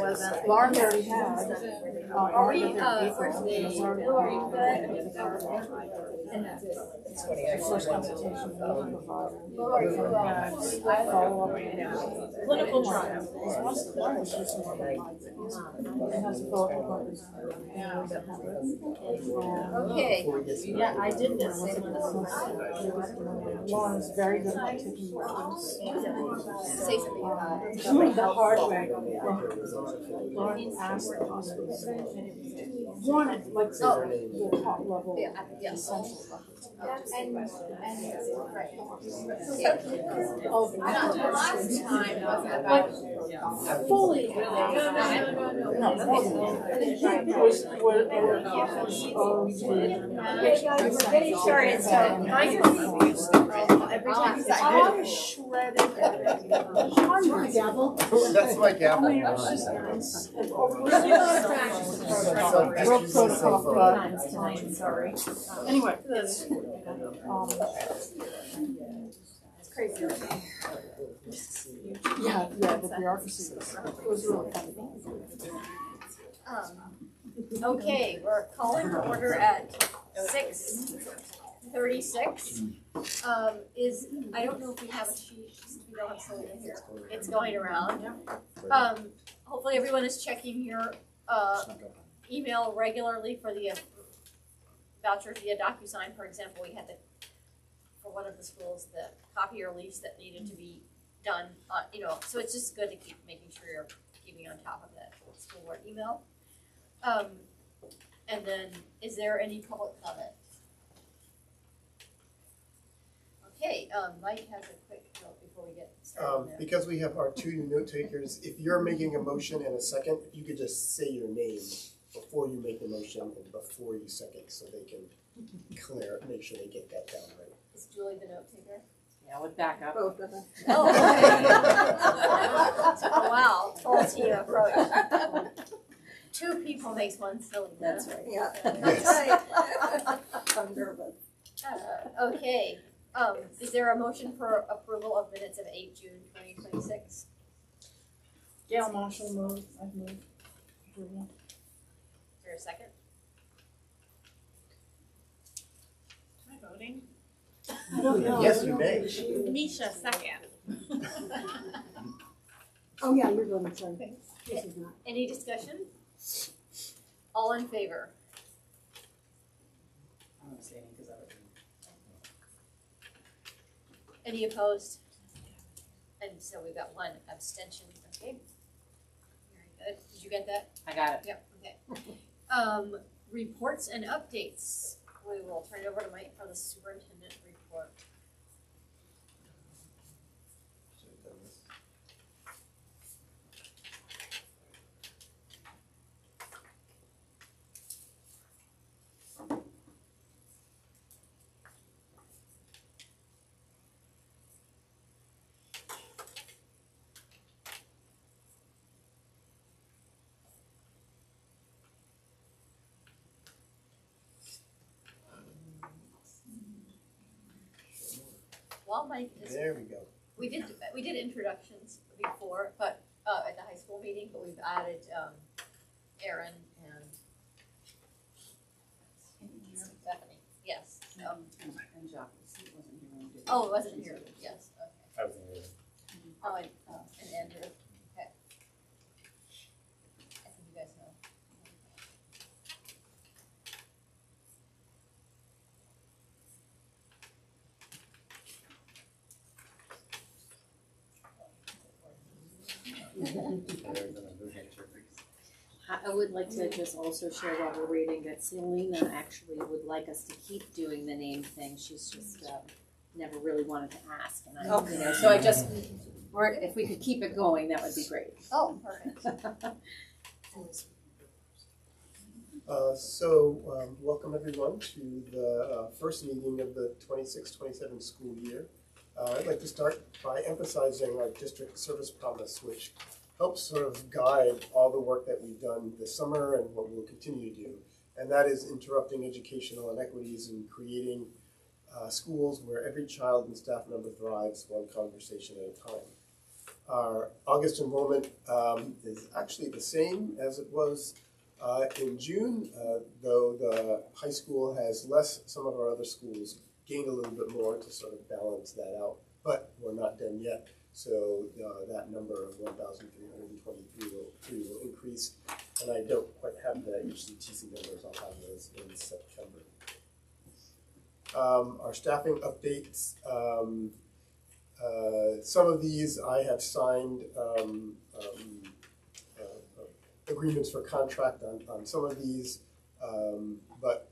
wasn't. Lauren already had. Are we, first name, are you good? First consultation with the provider. Follow-up. Clinical trial. Okay. Yeah, I did this. Lauren's very good at taking records. Say something. The hard way. Lauren asked the hospital, wanted like the top level essential records. Last time wasn't about. Fully. No. Sorry, it's kind of confused every time. I shredded gavel. That's my gavel. Times tonight, sorry. Anyway, it's crazy. yeah, the bureaucracy was really funny. Okay, we're calling to order at 6:36. I don't know if we have a sheet, we don't have Selena here. It's going around. Hopefully everyone is checking your email regularly for the vouchers via DocuSign. For example, we had for one of the schools, the copier lease that needed to be done, so it's just good to keep making sure you're keeping on top of that school board email. And then, is there any public comment? Okay, Mike has a quick note before we get started there. Because we have our two new note takers, if you're making a motion in a second, if you could just say your name before you make the motion and before you second, so they can make sure they get that down right. Is Julie the note taker? Yeah, with backup. Both of them. Oh, okay. Oh, wow, faulty approach. Two people makes one silly. That's right. Yeah. Yes. I'm nervous. Okay, is there a motion for approval of minutes of 8 June 2026? Gail Marshall moved, I've moved. Approval. Is there a second? Am I voting? I don't know. Yes, you may. Misha, second. Oh, yeah, you're going to say. This is not. Any discussion? All in favor? I'm abstaining because I would. Any opposed? And so we've got one abstention, okay. Very good, did you get that? I got it. Yep, okay. Reports and updates. We will turn it over to Mike for the superintendent report. While Mike is, There we go. we did introductions before, but at the high school meeting, but we've added Aaron and Stephanie. Yes. And Jock, he wasn't here when we did it. Oh, it wasn't here. Yes. Okay. I was in there. Oh, and Andrew. Okay. I think you guys know. I would like to just also share while we're reading that Selena actually would like us to keep doing the name thing. She's just never really wanted to ask, and so I just, if we could keep it going, that would be great. Oh, perfect. Welcome everyone to the first meeting of the 26-27 school year. I'd like to start by emphasizing our district service promise, which helps sort of guide all the work that we've done this summer and what we'll continue to do. And that is interrupting educational inequities and creating schools where every child and staff member thrives one conversation at a time. Our August enrollment is actually the same as it was in June, though the high school has less. Some of our other schools gained a little bit more to sort of balance that out, but we're not done yet. So that number of 1,323 will increase, and I don't quite have the HCTC numbers. I'll have those in September. Our staffing updates. Some of these I have signed agreements for contract on some of these, but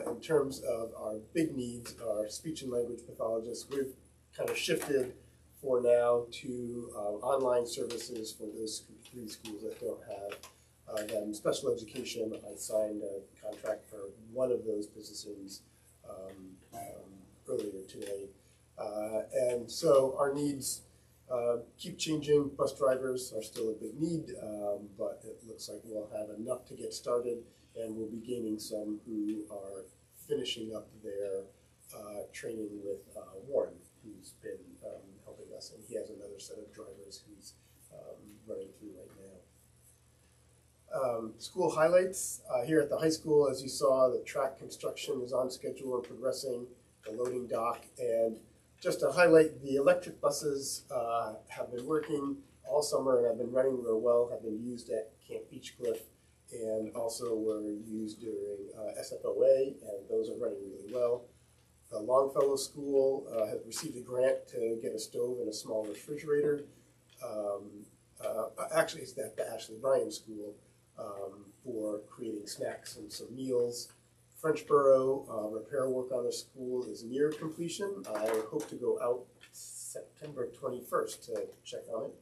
in terms of our big needs, our speech and language pathologists, we've kind of shifted for now to online services for those 3 schools that don't have them. Special education, I signed a contract for one of those positions earlier today. And so our needs keep changing. Bus drivers are still a big need, but it looks like we'll have enough to get started, and we'll be gaining some who are finishing up their training with Warren, who's been helping us, and he has another set of drivers who's running through right now. School highlights. Here at the high school, as you saw, the track construction is on schedule and progressing, the loading dock, and just to highlight, the electric buses have been working all summer and have been running real well, have been used at Camp Beechcliff, and also were used during SFOA, and those are running really well. The Longfellow School has received a grant to get a stove and a small refrigerator. Actually, it's at the Ashley Bryan School for creating snacks and some meals. Frenchboro repair work on the school is near completion. I hope to go out September 21st to check on it.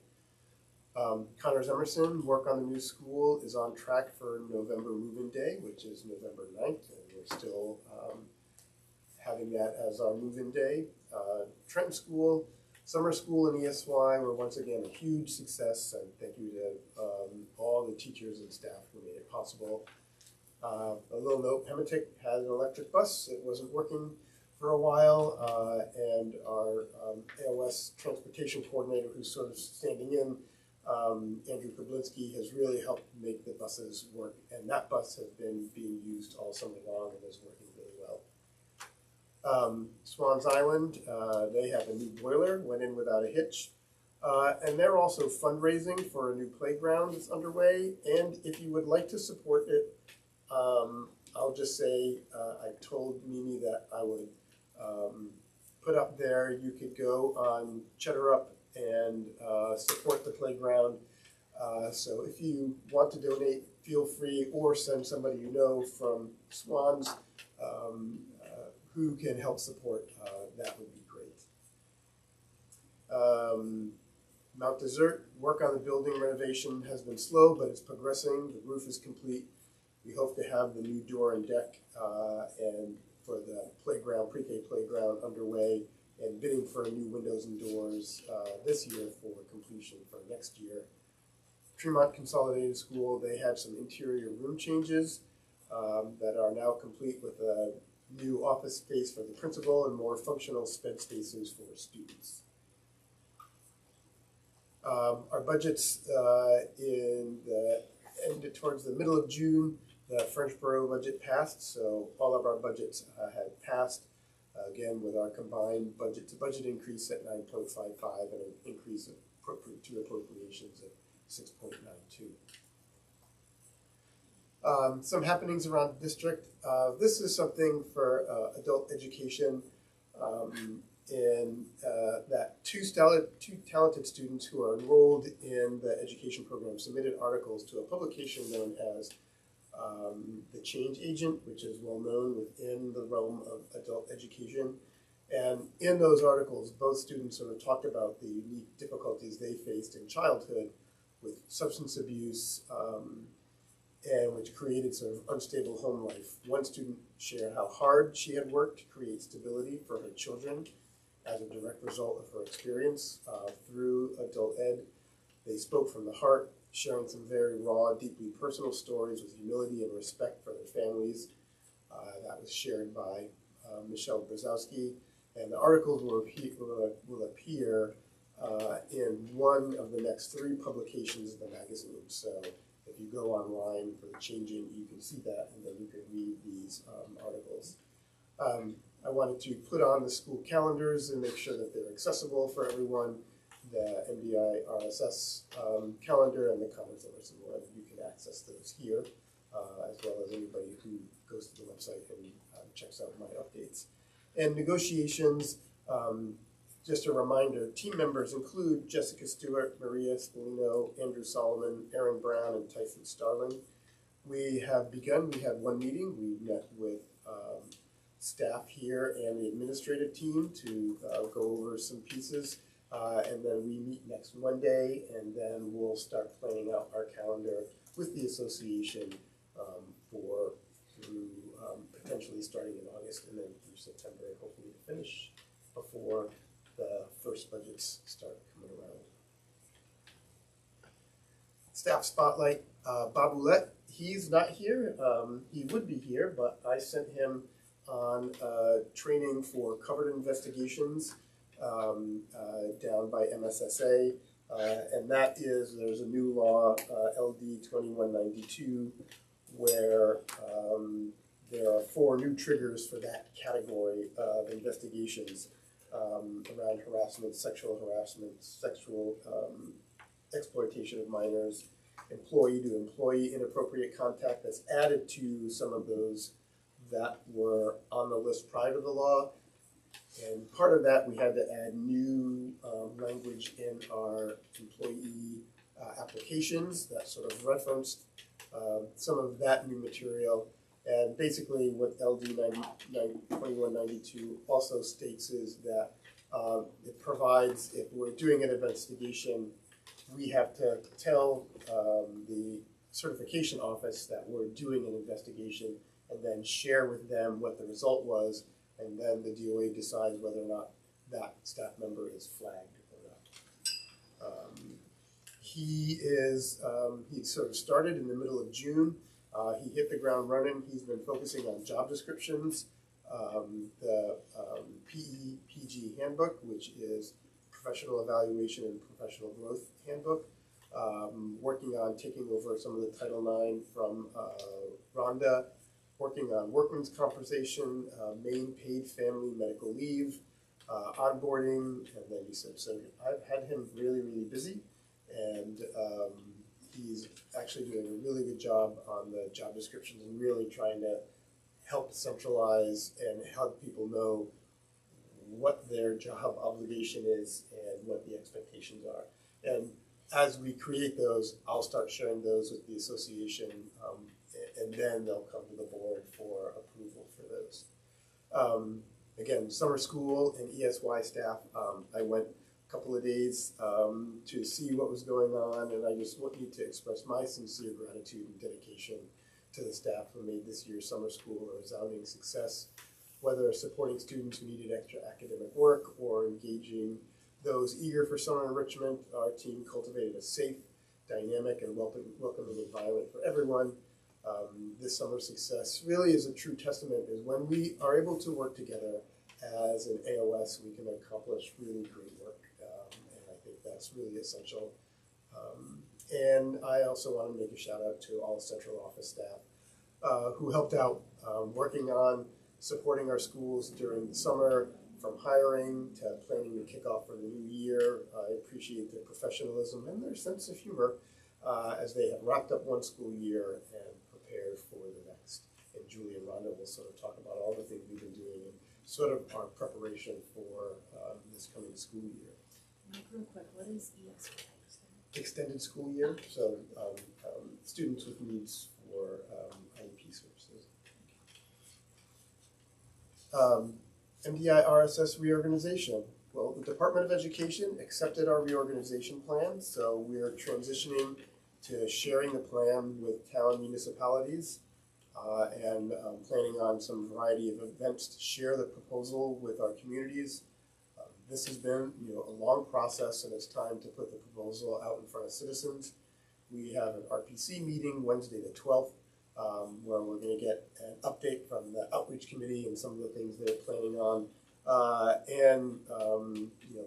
Connors Emerson work on the new school is on track for November move-in day, which is November 9th, and we're still having that as our move-in day. Trenton School, summer school and ESY were once again a huge success, and thank you to all the teachers and staff who made it possible. A little note, Hematic had an electric bus. It wasn't working for a while, and our AOS transportation coordinator, who's sort of standing in, Andrew Kablinski, has really helped make the buses work, and that bus has been being used all summer long and is working really well. Swans Island, they have a new boiler, went in without a hitch. And they're also fundraising for a new playground that's underway, and if you would like to support it, I'll just say I told Mimi that I would put up there, you could go on Cheddar Up and support the playground. So if you want to donate, feel free, or send somebody you know from Swans who can help support, that would be great. Mount Desert, work on the building renovation has been slow, but it's progressing. The roof is complete. We hope to have the new door and deck and for the playground, pre-K playground underway, and bidding for new windows and doors this year for completion for next year. Tremont Consolidated School, they had some interior room changes that are now complete with a new office space for the principal and more functional sped spaces for students. Our budgets towards the middle of June, the Frenchboro budget passed, so all of our budgets had passed. Again, with our combined budget-to-budget increase at 9.55 and an increase of to appropriations at 6.92. Some happenings around the district. This is something for adult education. In that two talented students who are enrolled in the education program submitted articles to a publication known as The Change Agent, which is well known within the realm of adult education. And in those articles, both students sort of talked about the unique difficulties they faced in childhood with substance abuse, and which created sort of unstable home life. One student shared how hard she had worked to create stability for her children as a direct result of her experience through adult ed. They spoke from the heart, sharing some very raw, deeply personal stories with humility and respect for their families. That was shared by Michelle Brzezowski, and the articles will appear in one of the next 3 publications of the magazine. So if you go online for the changing, you can see that, and then you can read these articles. I wanted to put on the school calendars and make sure that they're accessible for everyone. The MDIRSS calendar and the Commerce Alerts and Web, you can access those here, as well as anybody who goes to the website and checks out my updates. And negotiations, just a reminder, team members include Jessica Stewart, Maria Spolino, Andrew Solomon, Aaron Brown, and Tyson Starling. We have begun, we had one meeting, we met with staff here and the administrative team to go over some pieces. And then we meet next Monday, and then we'll start planning out our calendar with the association for through potentially starting in August and then through September, and hopefully to finish before the first budgets start coming around. Staff spotlight, Bob Ouellette, he's not here. He would be here, but I sent him on training for covered investigations down by MSSA, and that is, there's a new law, LD 2192, where there are 4 new triggers for that category of investigations around harassment, sexual exploitation of minors, employee to employee inappropriate contact. That's added to some of those that were on the list prior to the law. And part of that, we had to add new language in our employee applications that sort of referenced some of that new material. And basically what LD 2192 also states is that it provides, if we're doing an investigation, we have to tell the certification office that we're doing an investigation and then share with them what the result was, and then the DOA decides whether or not that staff member is flagged or not. He sort of started in the middle of June. He hit the ground running. He's been focusing on job descriptions, the PEPG handbook, which is Professional Evaluation and Professional Growth Handbook, working on taking over some of the Title IX from Rhonda, working on workman's compensation, main paid family medical leave, onboarding, and then he said, so I've had him really, really busy, and he's actually doing a really good job on the job descriptions and really trying to help centralize and help people know what their job obligation is and what the expectations are. And as we create those, I'll start sharing those with the association, and then they'll come to the board for approval for those. Again, summer school and ESY staff, I went a couple of days to see what was going on, and I just want you to express my sincere gratitude and dedication to the staff who made this year's summer school a resounding success, whether supporting students who needed extra academic work or engaging those eager for summer enrichment. Our team cultivated a safe, dynamic, and welcoming environment for everyone. This summer's success really is a true testament, is when we are able to work together as an AOS, we can accomplish really great work, and I think that's really essential. And I also want to make a shout out to all central office staff who helped out working on supporting our schools during the summer, from hiring to planning the kickoff for the new year. I appreciate their professionalism and their sense of humor as they have wrapped up one school year and prepared for the next. And Julie and Rhonda will sort of talk about all the things we've been doing and sort of our preparation for this coming school year. Mike, real quick, what is ESY? Extended school year, so students with needs for IEP services. MDIRSS reorganization. Well, the Department of Education accepted our reorganization plan, so we're transitioning to sharing the plan with town municipalities and planning on some variety of events to share the proposal with our communities. This has been, a long process, and it's time to put the proposal out in front of citizens. We have an RPC meeting Wednesday the 12th, where we're going to get an update from the outreach committee and some of the things they're planning on and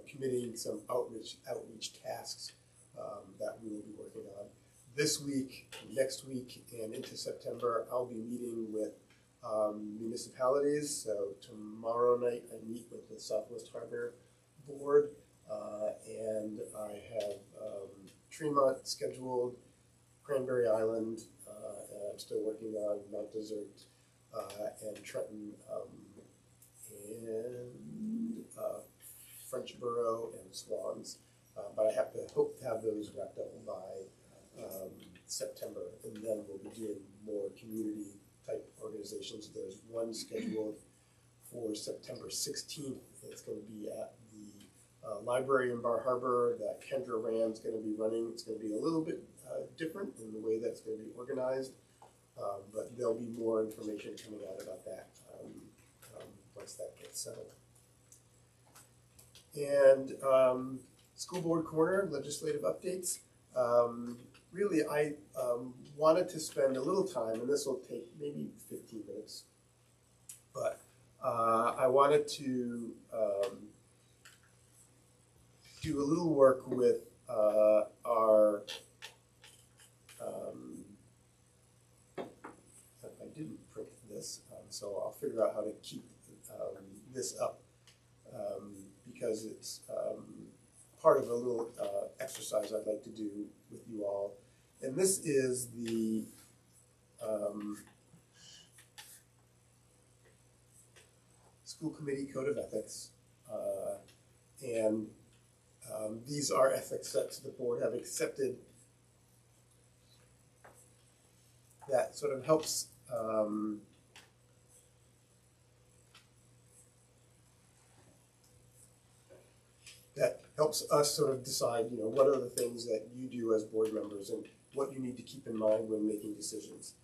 committing some outreach tasks that we will be working on. This week, next week, and into September, I'll be meeting with municipalities. So tomorrow night I meet with the Southwest Harbor Board, and I have Tremont scheduled, Cranberry Island, and I'm still working on Mount Desert, and Trenton, and Frenchboro and Swans. But I hope to have those wrapped up by September, and then we'll be doing more community type organizations. There's one scheduled for September 16th. It's going to be at the library in Bar Harbor that Kendra Rand's going to be running. It's going to be a little bit different in the way that's going to be organized, but there'll be more information coming out about that once that gets settled. And School Board Corner, legislative updates. Really, I wanted to spend a little time, and this will take maybe 15 minutes, but I wanted to do a little work with our, I didn't print this, so I'll figure out how to keep this up because it's part of a little exercise I'd like to do with you all. And this is the School Committee Code of Ethics. And these are ethics that the board have accepted that sort of helps us sort of decide, what are the things that you do as board members and what you need to keep in mind when making decisions.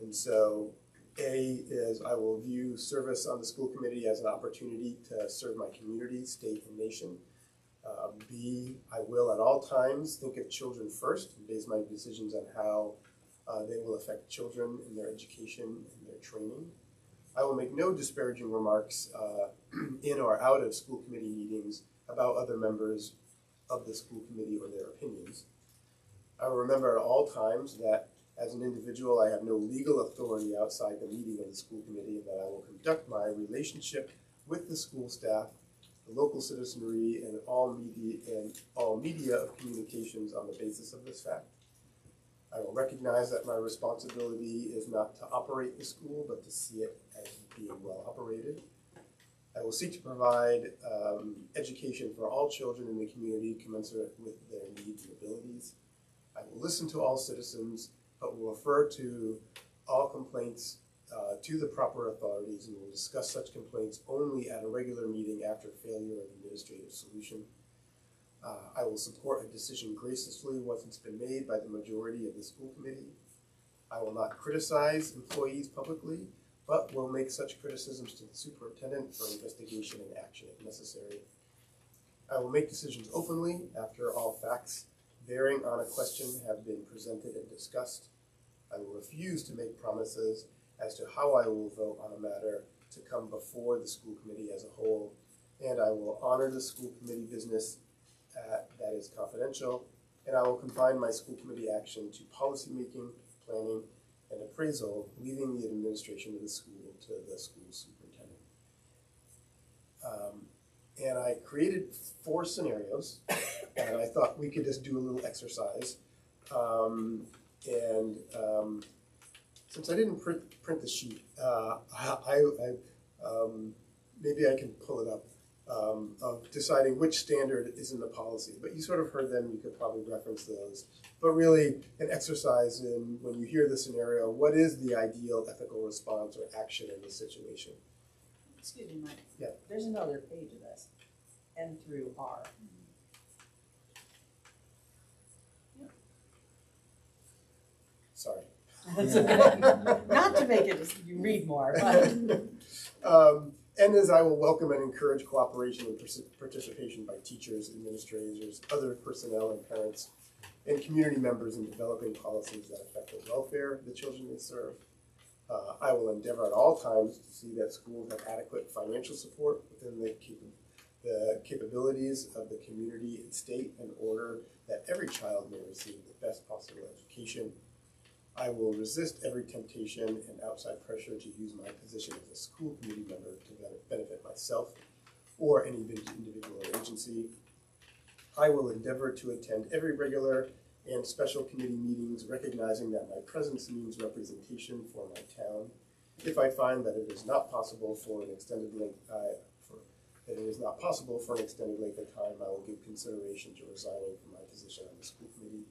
And so A is I will view service on the school committee as an opportunity to serve my community, state, and nation. B, I will at all times think of children first and base my decisions on how they will affect children in their education and their training. I will make no disparaging remarks in or out of school committee meetings about other members of the school committee or their opinions. I will remember at all times that as an individual I have no legal authority outside the meeting of the school committee, and that I will conduct my relationship with the school staff, the local citizenry, and all media of communications on the basis of this fact. I will recognize that my responsibility is not to operate the school, but to see it as being well operated. I will seek to provide education for all children in the community commensurate with their needs and abilities. I will listen to all citizens, but will refer to all complaints to the proper authorities, and will discuss such complaints only at a regular meeting after failure of administrative solution. I will support a decision graciously once it's been made by the majority of the school committee. I will not criticize employees publicly, but will make such criticisms to the superintendent for investigation and action if necessary. I will make decisions openly after all facts bearing on a question have been presented and discussed. I will refuse to make promises as to how I will vote on a matter to come before the school committee as a whole, and I will honor the school committee business that is confidential, and I will confine my school committee action to policymaking, planning, and appraisal, leaving the administration of the school to the school superintendent. And I created 4 scenarios, and I thought we could just do a little exercise. Since I didn't print the sheet, maybe I can pull it up, of deciding which standard is in the policy. But you sort of heard them, you could probably reference those. But really, an exercise in, when you hear the scenario, what is the ideal ethical response or action in this situation? Excuse me, Mike. Yeah. There's another page of this, N through R. Sorry. That's okay. Not to make it you read more, but And as I will welcome and encourage cooperation and participation by teachers, administrators, other personnel and parents, and community members in developing policies that affect the welfare of the children they serve. I will endeavor at all times to see that schools have adequate financial support within the capabilities of the community and state in order that every child may receive the best possible education. I will resist every temptation and outside pressure to use my position as a school committee member to benefit myself or any individual or agency. I will endeavor to attend every regular and special committee meetings, recognizing that my presence means representation for my town. If I find that it is not possible for an extended length of time, I will give consideration to resigning from my position on the school committee.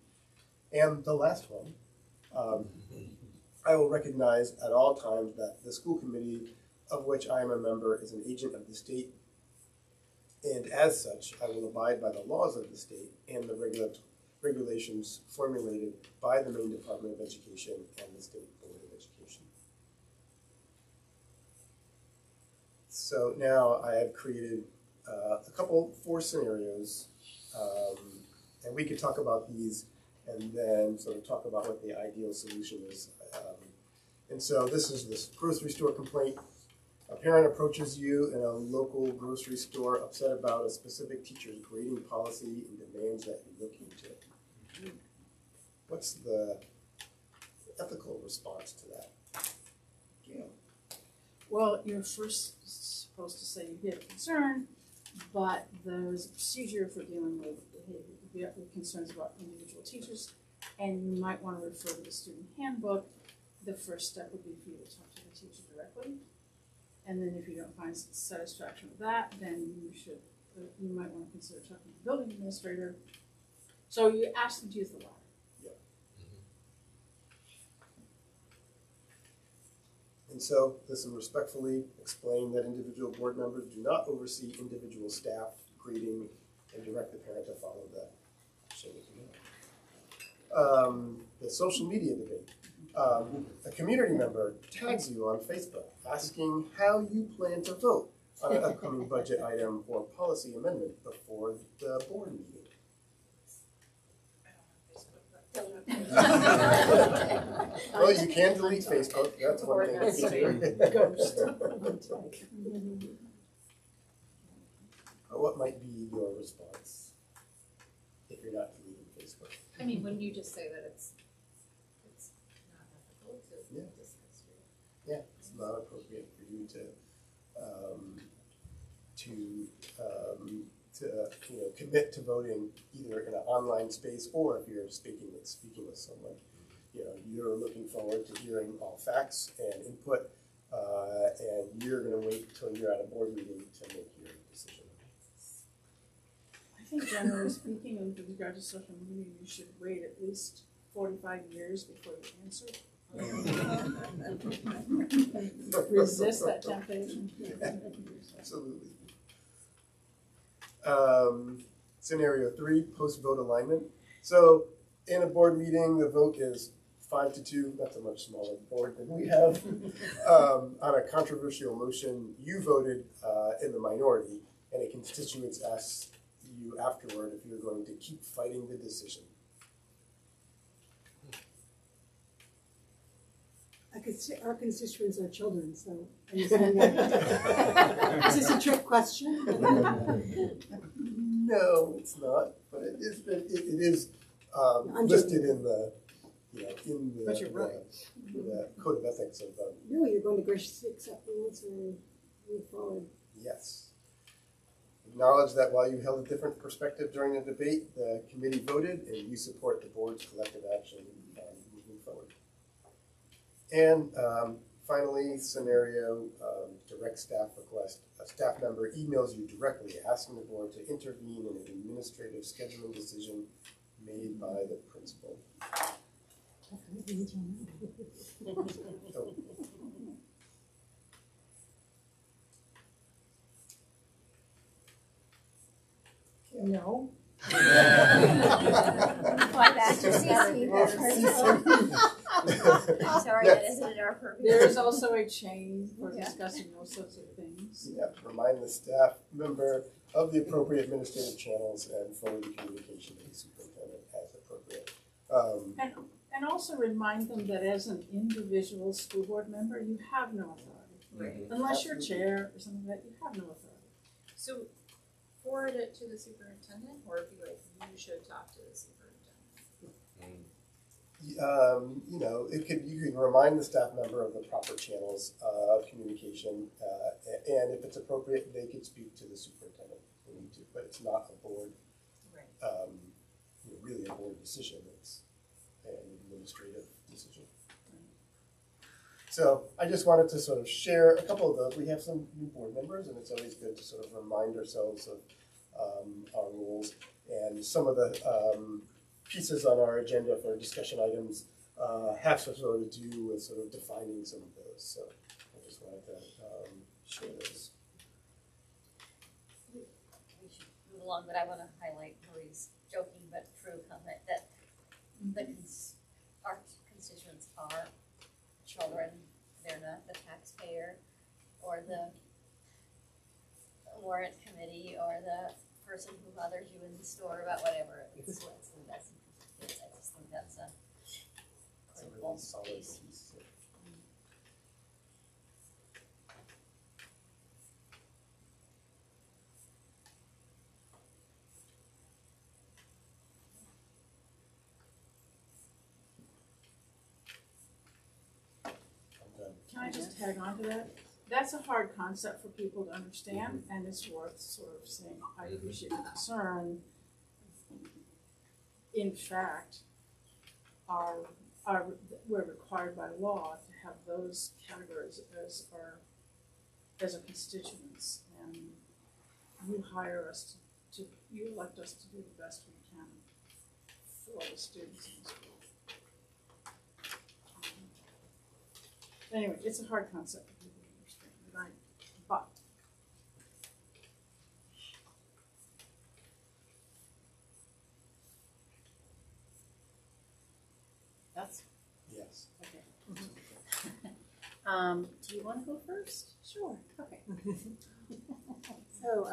And the last one, I will recognize at all times that the school committee of which I am a member is an agent of the state, and as such, I will abide by the laws of the state and the regulations formulated by the Maine Department of Education and the State Board of Education. So now I have created four scenarios, and we could talk about these and then sort of talk about what the ideal solution is. And so this is this grocery store complaint. A parent approaches you in a local grocery store upset about a specific teacher's grading policy and demands that you look into it. What's the ethical response to that? Gail? Well, you're first supposed to say you have concern, but there's a procedure for dealing with concerns about individual teachers, and you might want to refer to the student handbook. The first step would be for you to talk to the teacher directly, and then if you don't find satisfaction with that, then you might want to consider talking to the building administrator. So you ask them to use the latter. And so, listen respectfully, explain that individual board members do not oversee individual staff grading and direct the parent to follow the chain of command. The social media debate. A community member tags you on Facebook asking how you plan to vote on an upcoming budget item or policy amendment before the board meeting. Well, you can delete Facebook. That's one thing. Ghost. What might be your response if you're not deleting Facebook? I mean, wouldn't you just say that it's not ethical to Yeah. discuss your Yeah, it's not appropriate for you to commit to voting either in an online space or if you're speaking with someone. You're looking forward to hearing all facts and input, and you're going to wait till you're at a board meeting to make your decision. I think generally speaking, with regard to social media, you should wait at least 45 years before you answer. Resist that temptation. Absolutely. Scenario 3, post-vote alignment. So in a board meeting, the vote is 5-2. That's a much smaller board than we have. On a controversial motion, you voted in the minority, and a constituent asks you afterward if you're going to keep fighting the decision. I could say our constituents are children, so I'm saying that. Is this a trick question? No, it's not, but it is listed in the But you're right. the code of ethics of No, you're going to graciously accept the answer and move forward. yes. Acknowledge that while you held a different perspective during the debate, the committee voted and you support the board's collective action moving forward. And finally, scenario, direct staff request. A staff member emails you directly asking the board to intervene in an administrative scheduling decision made by the principal. Oh. No. Why back to CC. Sorry, that isn't in our purview. There is also a chain for Yeah. discussing those sorts of things. Yeah, remind the staff member of the appropriate administrative channels and forward the communication to the superintendent as appropriate. And also remind them that as an individual school board member, you have no authority. Right. Unless you're chair or something like that, you have no authority. So forward it to the superintendent, or be like, you should talk to the superintendent. You know, you can remind the staff member of the proper channels of communication, and if it's appropriate, they could speak to the superintendent if they need to, but it's not a board, really a board decision, it's an administrative decision. So I just wanted to sort of share a couple of those. We have some new board members, and it's always good to sort of remind ourselves of our roles, and some of the pieces on our agenda for discussion items have sort of to do with sort of defining some of those. So I just wanted to share those. We should move along, but I want to highlight Marie's joking but true comment that our constituents are children. They're not the taxpayer or the warrant committee or the person who bothers you in the store about whatever. It's the best interest of kids. I just think that's a It's a critical really solid piece. piece. I'm done. Can I just tag on to that? That's a hard concept for people to understand, and it's worth sort of saying, I appreciate your concern. In fact, we're required by law to have those categories as our constituents, and you hire us you elect us to do the best we can for the students in the school. Anyway, it's a hard concept for people to understand, right? But That's, Yes. okay. Do you wanna go first? Sure. Okay. So,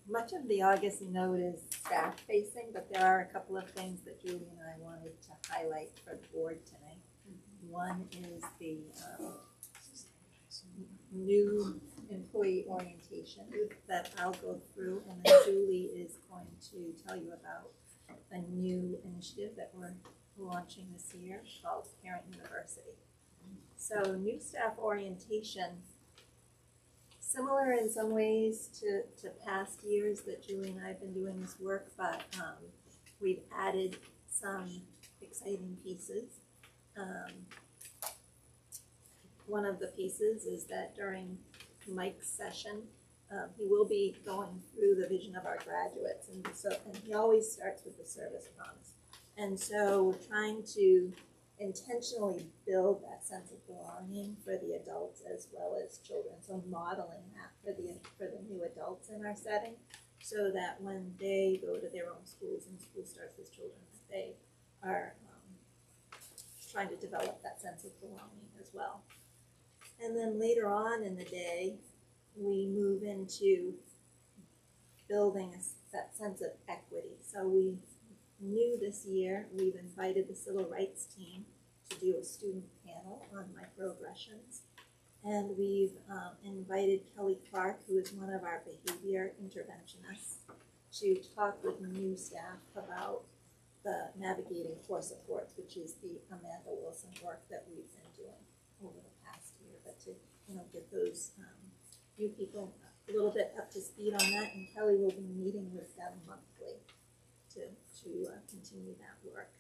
much of the August note is staff facing, but there are a couple of things that Julie and I wanted to highlight for the board tonight. One is the new employee orientation that I'll go through, and then Julie is going to tell you about a new initiative that we're launching this year called Parent University. So new staff orientation, similar in some ways to past years that Julie and I have been doing this work, but we've added some exciting pieces. One of the pieces is that during Mike's session, he will be going through the vision of our graduates, and he always starts with the service promise. And so we're trying to intentionally build that sense of belonging for the adults as well as children. So modeling that for the new adults in our setting, so that when they go to their own schools and school starts with children, that they are trying to develop that sense of belonging as well. And then later on in the day, we move into building that sense of equity. So we knew this year, we've invited the civil rights team to do a student panel on microaggressions. And we've invited Kelly Clark, who is one of our behavior interventionists, to talk with new staff about the Navigating Core Supports, which is the Amanda Wilson work that we've been doing over the past year. But to get those new people a little bit up to speed on that, and Kelly will be meeting with them monthly to continue that work.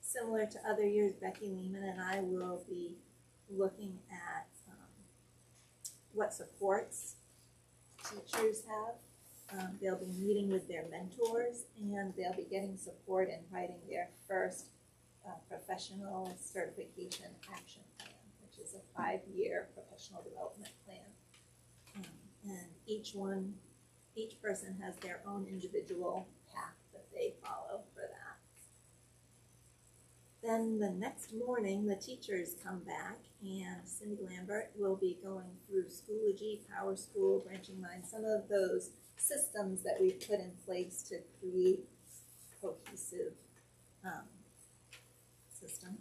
Similar to other years, Becky Lehman and I will be looking at what supports teachers have. They'll be meeting with their mentors, and they'll be getting support in writing their first professional certification action plan, which is a 5-year professional development plan. And each person has their own individual path that they follow for that. then the next morning, the teachers come back and Cindy Lambert will be going through Schoology, Power School, Branching Minds, some of those systems that we've put in place to create cohesive system.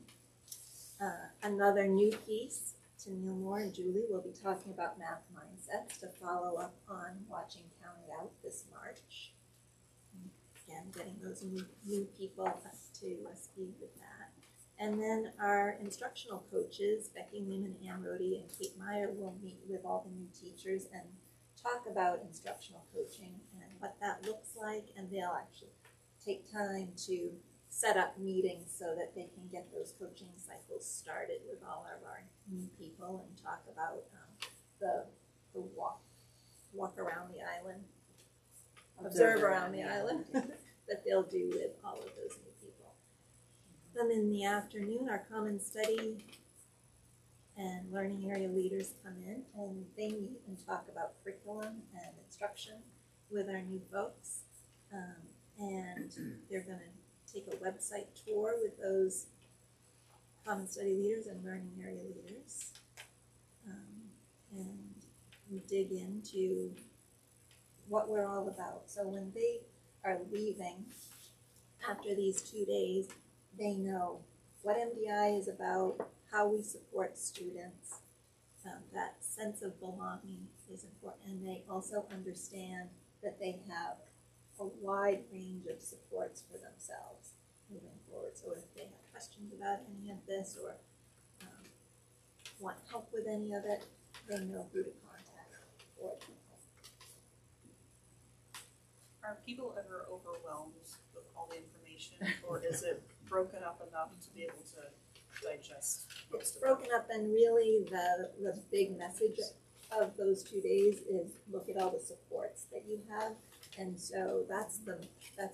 Another new piece, Neil Moore and Julie will be talking about math mindsets to follow up on watching Count It Out this March. Again, getting those new people up to speed with that. And then our instructional coaches, Becky Newman, Ann Rohde, and Kate Meyer, will meet with all the new teachers and talk about instructional coaching and what that looks like, and they'll actually take time to set up meetings so that they can get those coaching cycles started with all of our new people and talk about the walk around the island, observe around the island that they'll do with all of those new people. Then in the afternoon, our common study and learning area leaders come in and they meet and talk about curriculum and instruction with our new folks. And they're going to take a website tour with those common study leaders and learning area leaders. And we dig into what we're all about. So when they are leaving after these 2 days, they know what MDI is about, how we support students. That sense of belonging is important, and they also understand that they have a wide range of supports for themselves moving forward. So if they have questions about any of this or want help with any of it, they know who to contact or to help. Are people ever overwhelmed with all the information, or is it broken up enough to be able to digest It's most of it? broken up, and really the big message of those 2 days is look at all the supports that you have. And so that's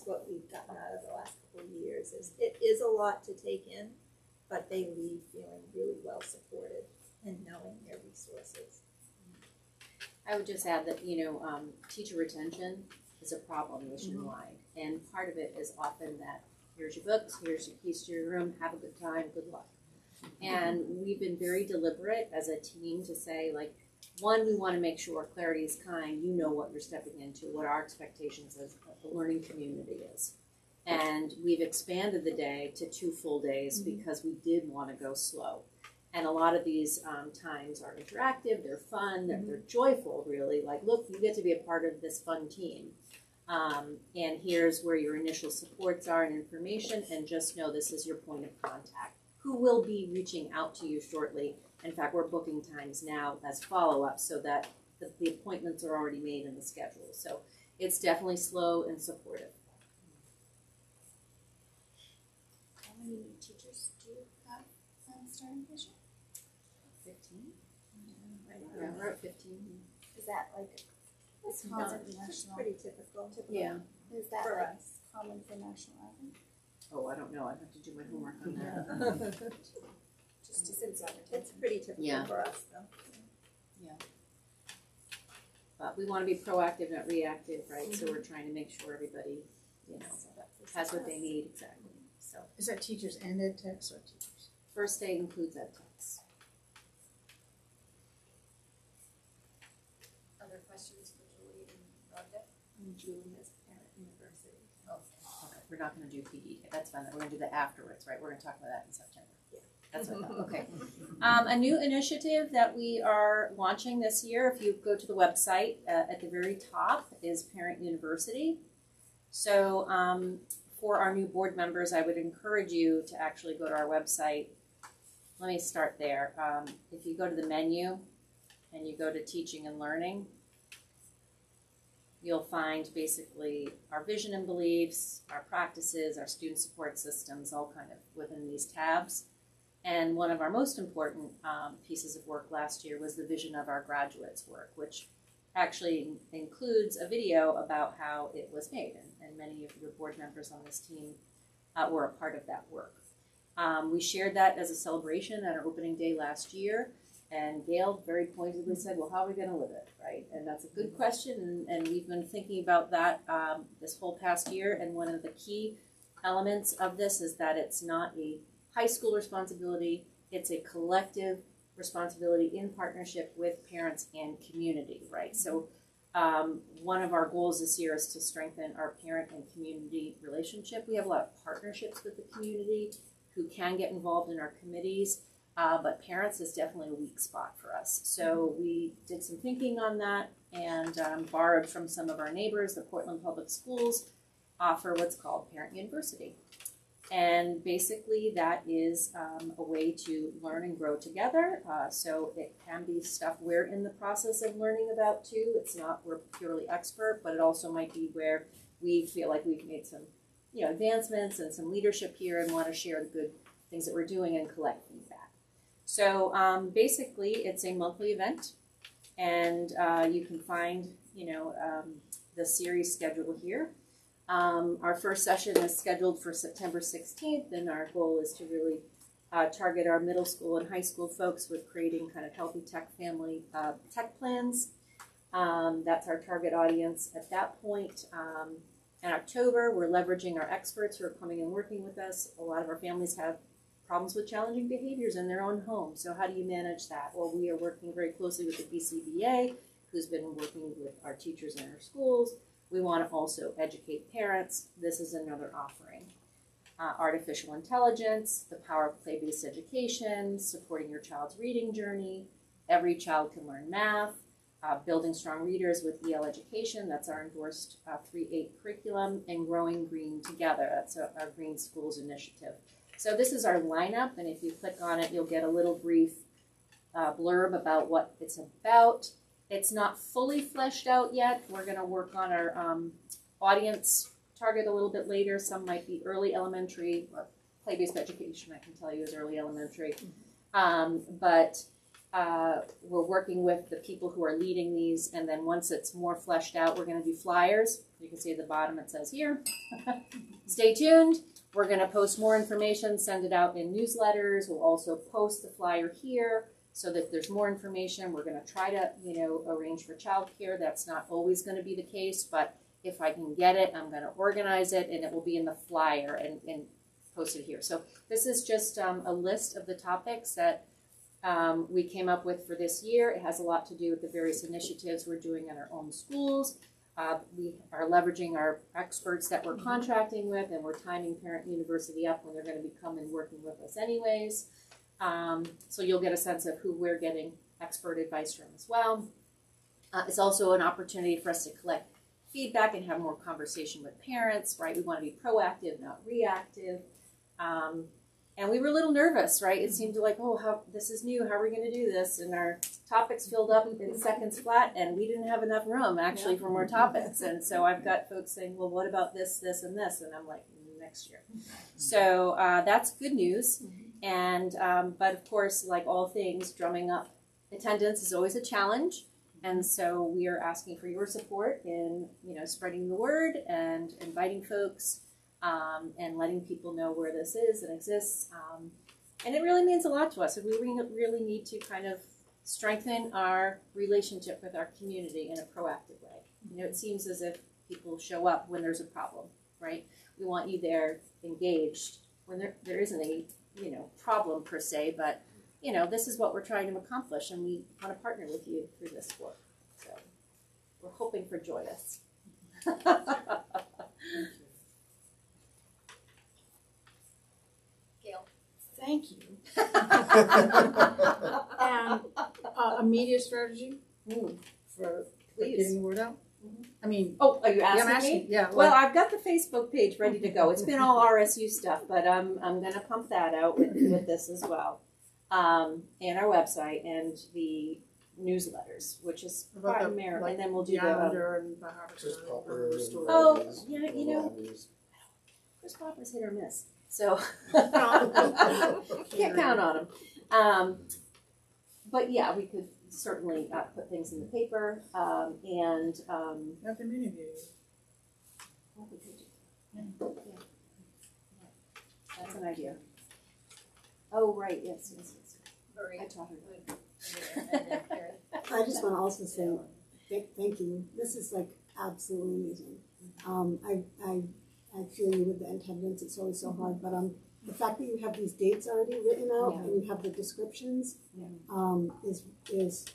what we've gotten out of the last couple of years. It is a lot to take in, but they leave feeling really well supported and knowing their resources. I would just add that, teacher retention is a problem nationwide. And part of it is often that here's your books, here's your keys to your room, have a good time, good luck. And we've been very deliberate as a team to say, like, one, we want to make sure clarity is kind, you know what you're stepping into, what our expectations as the learning community is. And we've expanded the day to 2 full days because we did want to go slow. And a lot of these times are interactive, they're fun, they're joyful, really. Like, look, you get to be a part of this fun team. And here's where your initial supports are and information, and just know this is your point of contact, who will be reaching out to you shortly. In fact, we're booking times now as follow-up so that the appointments are already made in the schedule. So it's definitely slow and supportive. How many new teachers do you have starting this year? 15? Yeah, we're at 15. Is that like It's common It's national? pretty typical. Yeah. Is that For like us. common for national average? Oh, I don't know. I'd have to do my homework on that. Just to since It's pretty typical Yeah. for us, though. But we want to be proactive, not reactive, right? So we're trying to make sure everybody, has what they need exactly. So Is that teachers and ed techs or teachers? first day includes ed techs. Other questions for Julie and Rhonda? And Julie has parent university. Okay, we're not going to do PD. That's fine. We're going to do that afterwards, right? We're going to talk about that in September. Yeah. That's what I thought. Okay. A new initiative that we are launching this year, if you go to the website, at the very top is Parent University. So for our new board members, I would encourage you to actually go to our website. Let me start there. If you go to the menu and you go to Teaching and Learning, you'll find basically our vision and beliefs, our practices, our student support systems, all kind of within these tabs. And one of our most important pieces of work last year was the vision of our graduates' work, which actually includes a video about how it was made. And many of your board members on this team were a part of that work. We shared that as a celebration at our opening day last year. And Gail very pointedly said, well, how are we going to live it, right? And that's a good question. And we've been thinking about that this whole past year. And one of the key elements of this is that it's not a high school responsibility. It's a collective responsibility in partnership with parents and community, right? So one of our goals this year is to strengthen our parent and community relationship. We have a lot of partnerships with the community who can get involved in our committees, but parents is definitely a weak spot for us. So we did some thinking on that and borrowed from some of our neighbors. The Portland Public Schools offer what's called Parent University. And basically that is a way to learn and grow together. So it can be stuff we're in the process of learning about too. It's not we're purely expert, but it also might be where we feel like we've made some, advancements and some leadership here and want to share the good things that we're doing and collect feedback. So basically it's a monthly event, and you can find, the series schedule here. Our first session is scheduled for September 16th, and our goal is to really target our middle school and high school folks with creating kind of healthy tech family tech plans. That's our target audience at that point. In October, we're leveraging our experts who are coming and working with us. A lot of our families have problems with challenging behaviors in their own home. So how do you manage that? Well, we are working very closely with the BCBA, who's been working with our teachers in our schools. We want to also educate parents. This is another offering. Artificial intelligence, the power of play-based education, supporting your child's reading journey. Every child can learn math. Building strong readers with EL education. That's our endorsed 3-8 curriculum. And growing green together. That's our Green Schools initiative. So this is our lineup, and if you click on it, you'll get a little brief blurb about what it's about. It's not fully fleshed out yet. We're going to work on our audience target a little bit later. Some might be early elementary, or play-based education, I can tell you, is early elementary. But we're working with the people who are leading these, and then once it's more fleshed out, we're going to do flyers. You can see at the bottom it says here. Stay tuned. We're going to post more information, send it out in newsletters. We'll also post the flyer here so that there's more information. We're going to try to, arrange for childcare. That's not always going to be the case, but if I can get it, I'm going to organize it, and it will be in the flyer and post it here. So this is just a list of the topics that we came up with for this year. It has a lot to do with the various initiatives we're doing in our own schools. We are leveraging our experts that we're contracting with, and we're timing Parent University up when they're going to be coming working with us anyways. So you'll get a sense of who we're getting expert advice from as well. It's also an opportunity for us to collect feedback and have more conversation with parents, right? We want to be proactive, not reactive. And we were a little nervous, right? It seemed like, how this is new. How are we going to do this? And our topics filled up in seconds flat, and we didn't have enough room actually for more topics. And so I've got folks saying, well, what about this, this, and this? And I'm like, next year. So that's good news. And but of course, like all things, drumming up attendance is always a challenge. And so we are asking for your support in, spreading the word and inviting folks. And letting people know where this is and exists. And it really means a lot to us. We really need to kind of strengthen our relationship with our community in a proactive way. It seems as if people show up when there's a problem, right? We want you there engaged when there isn't a, problem per se, but, this is what we're trying to accomplish, and we want to partner with you through this work. So we're hoping for joyous. Thank you. And a media strategy for getting the word out. I mean, are you yeah, asking I'm asking. me? Yeah. Well, I've got the Facebook page ready to go. It's been all RSU stuff, but I'm going to pump that out with this as well, and our website and the newsletters, which is primarily, and then we'll do the Islander and the Chris Harvard Popper. story. Oh, Chris Popper's hit or miss. So can't count on him. But yeah, we could certainly put things in the paper and Not the many of you. what we could do. Yeah. That's an idea. Oh right, yes. I taught her. I just want to also say thank you. This is absolutely amazing. I feel you with the attendance. It's always so hard, but the fact that you have these dates already written out Yeah. and you have the descriptions, Yeah. is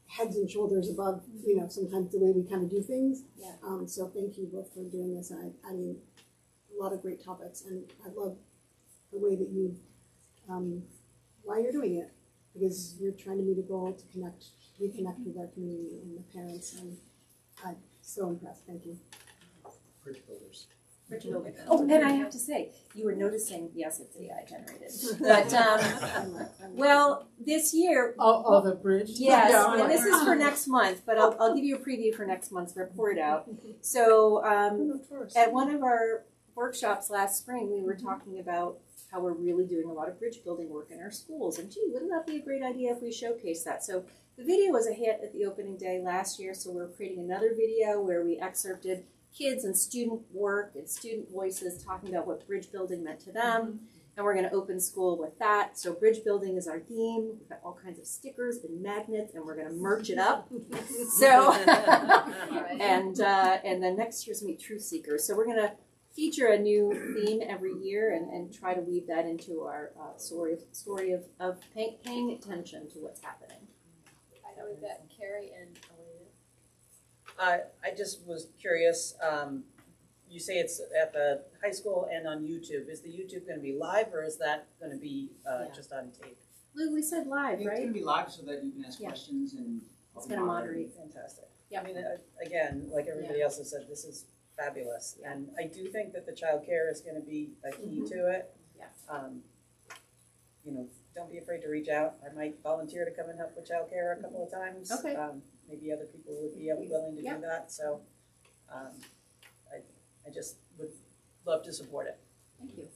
heads and shoulders above, sometimes the way we kind of do things. Yeah. So thank you both for doing this. I mean, a lot of great topics, and I love the way that you, why you're doing it, because you're trying to meet a goal to reconnect with our community and the parents, and I'm so impressed. Thank you. Bridge builders. Oh, and I have to say, you were noticing, yes, it's AI generated, but, well, this year. Oh, the bridge? Yes, Yeah, and this is for next month, but I'll give you a preview for next month's report out. So, at one of our workshops last spring, we were talking about how we're really doing a lot of bridge building work in our schools, and gee, wouldn't that be a great idea if we showcase that? So the video was a hit at the opening day last year, so we're creating another video where we excerpted kids and student work and student voices talking about what bridge building meant to them, and we're going to open school with that. So bridge building is our theme. We've got all kinds of stickers and magnets, and we're going to merch it up. So, and then next year's Meet Truth Seekers. So we're going to feature a new theme every year and try to weave that into our story of paying attention to what's happening. I know we've got Carrie and Elena. I just was curious, you say it's at the high school and on YouTube. Is the YouTube going to be live, or is that going to be just on tape? Lou, we said live, It's right? going to be live so that you can ask Yeah. questions and. It's going to moderate. Fantastic. Yeah. I mean, again, like everybody else has said, this is fabulous. Yeah. And I do think that the child care is going to be a key to it. Yeah. Don't be afraid to reach out. I might volunteer to come and help with child care a couple of times. Okay. Maybe other people would be willing to Yeah. do that. So I just would love to support it. Thank you.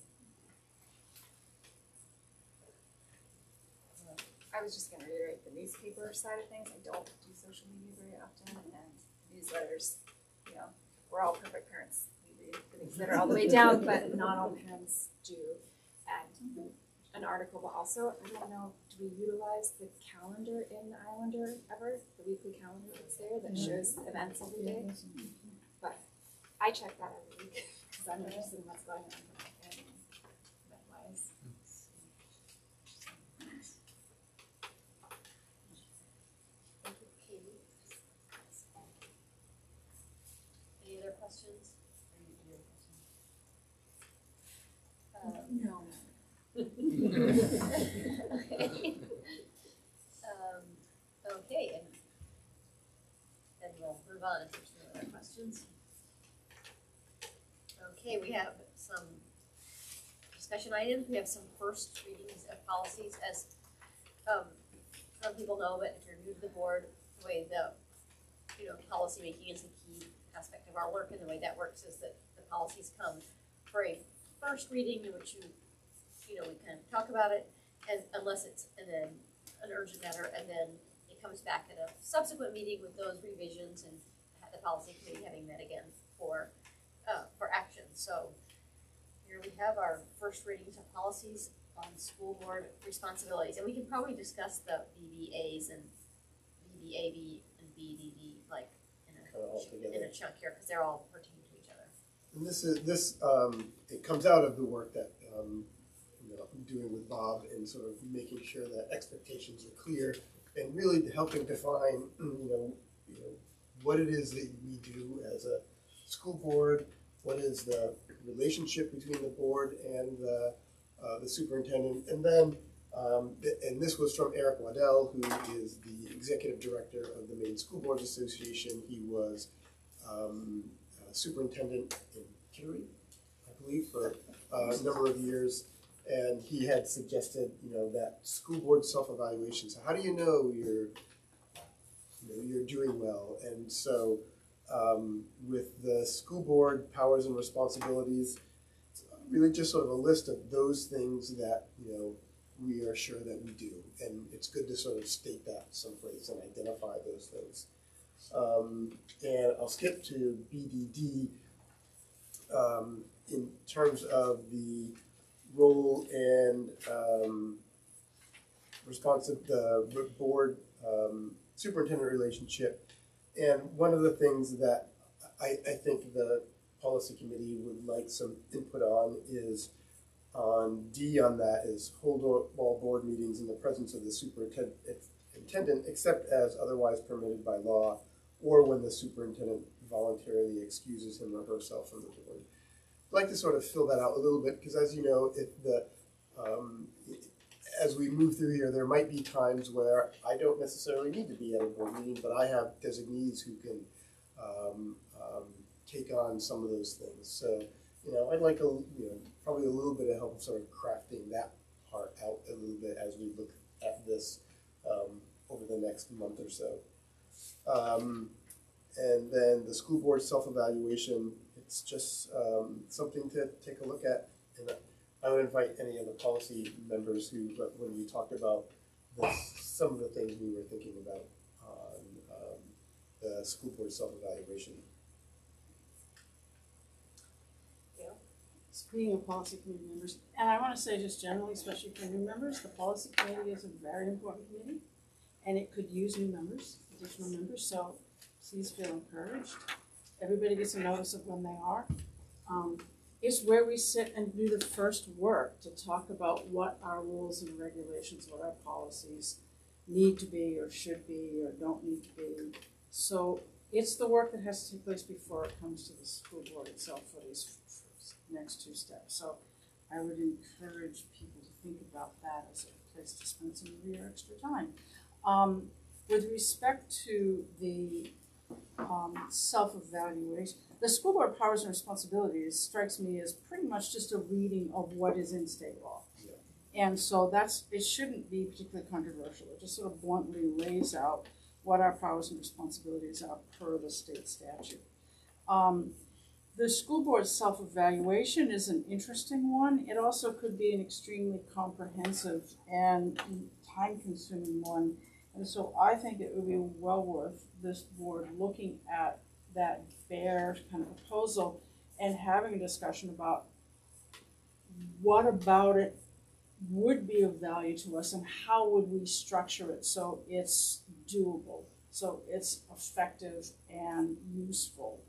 I was just going to reiterate the newspaper side of things. I don't do social media very often, and newsletters, we're all perfect parents. We read the things that are all the way down, but not all parents do. And an article, but also, I don't know, do we utilize the calendar in Islander ever? The weekly calendar that's there that shows events every day? But I check that every week because I'm interested in what's going on with my family event-wise. Any other questions? No. Okay, and then we'll move on if there's no other questions. Okay, we have some discussion items. We have some first readings of policies. As some people know, but if you're new to the board, the way policy making is a key aspect of our work, and the way that works is that the policies come for a first reading in which we kind of talk about it, and unless it's an urgent matter, and then it comes back at a subsequent meeting with those revisions and the policy committee having met again for action. So here we have our first readings of policies on school board responsibilities, and we can probably discuss the BBAs and BBAB and BDD like in a chunk here because they're all pertaining to each other. And this it comes out of the work that I'm doing with Bob and sort of making sure that expectations are clear and really helping define what it is that we do as a school board, what is the relationship between the board and the superintendent, and then and this was from Eric Waddell, who is the executive director of the Maine School Boards Association. He was superintendent in Kittery, I believe, for a number of years, and he had suggested that school board self-evaluation. So how do you know you're doing well? And so with the school board powers and responsibilities, it's really just sort of a list of those things that we are sure that we do, and it's good to sort of state that someplace and identify those things. And I'll skip to BDD in terms of the role and the board superintendent relationship. And one of the things that I think the policy committee would like some input on is on D on that is hold all board meetings in the presence of the superintendent except as otherwise permitted by law or when the superintendent voluntarily excuses him or herself from the board. I'd like to sort of fill that out a little bit because, as you know, as we move through here, there might be times where I don't necessarily need to be at a board meeting, but I have designees who can take on some of those things. So, I'd like probably a little bit of help sort of crafting that part out a little bit as we look at this over the next month or so. And then the school board self-evaluation, it's just something to take a look at. And I would invite any of the policy members who, when we talked about this, some of the things we were thinking about on the school board self-evaluation. Speaking of policy committee members, and I want to say just generally, especially for new members, the policy committee is a very important committee, and it could use new members, additional members, so please feel encouraged. Everybody gets a notice of when they are. It's where we sit and do the first work to talk about what our rules and regulations, what our policies need to be or should be or don't need to be. So it's the work that has to take place before it comes to the school board itself for these next two steps. So I would encourage people to think about that as a place to spend some of your extra time. With respect to the self-evaluation, the school board powers and responsibilities strikes me as pretty much just a reading of what is in state law. Yeah. And so it shouldn't be particularly controversial. It just sort of bluntly lays out what our powers and responsibilities are per the state statute. The school board self-evaluation is an interesting one. It also could be an extremely comprehensive and time-consuming one. And so I think it would be well worth this board looking at that bare kind of proposal and having a discussion about what about it would be of value to us and how would we structure it so it's doable, so it's effective and useful.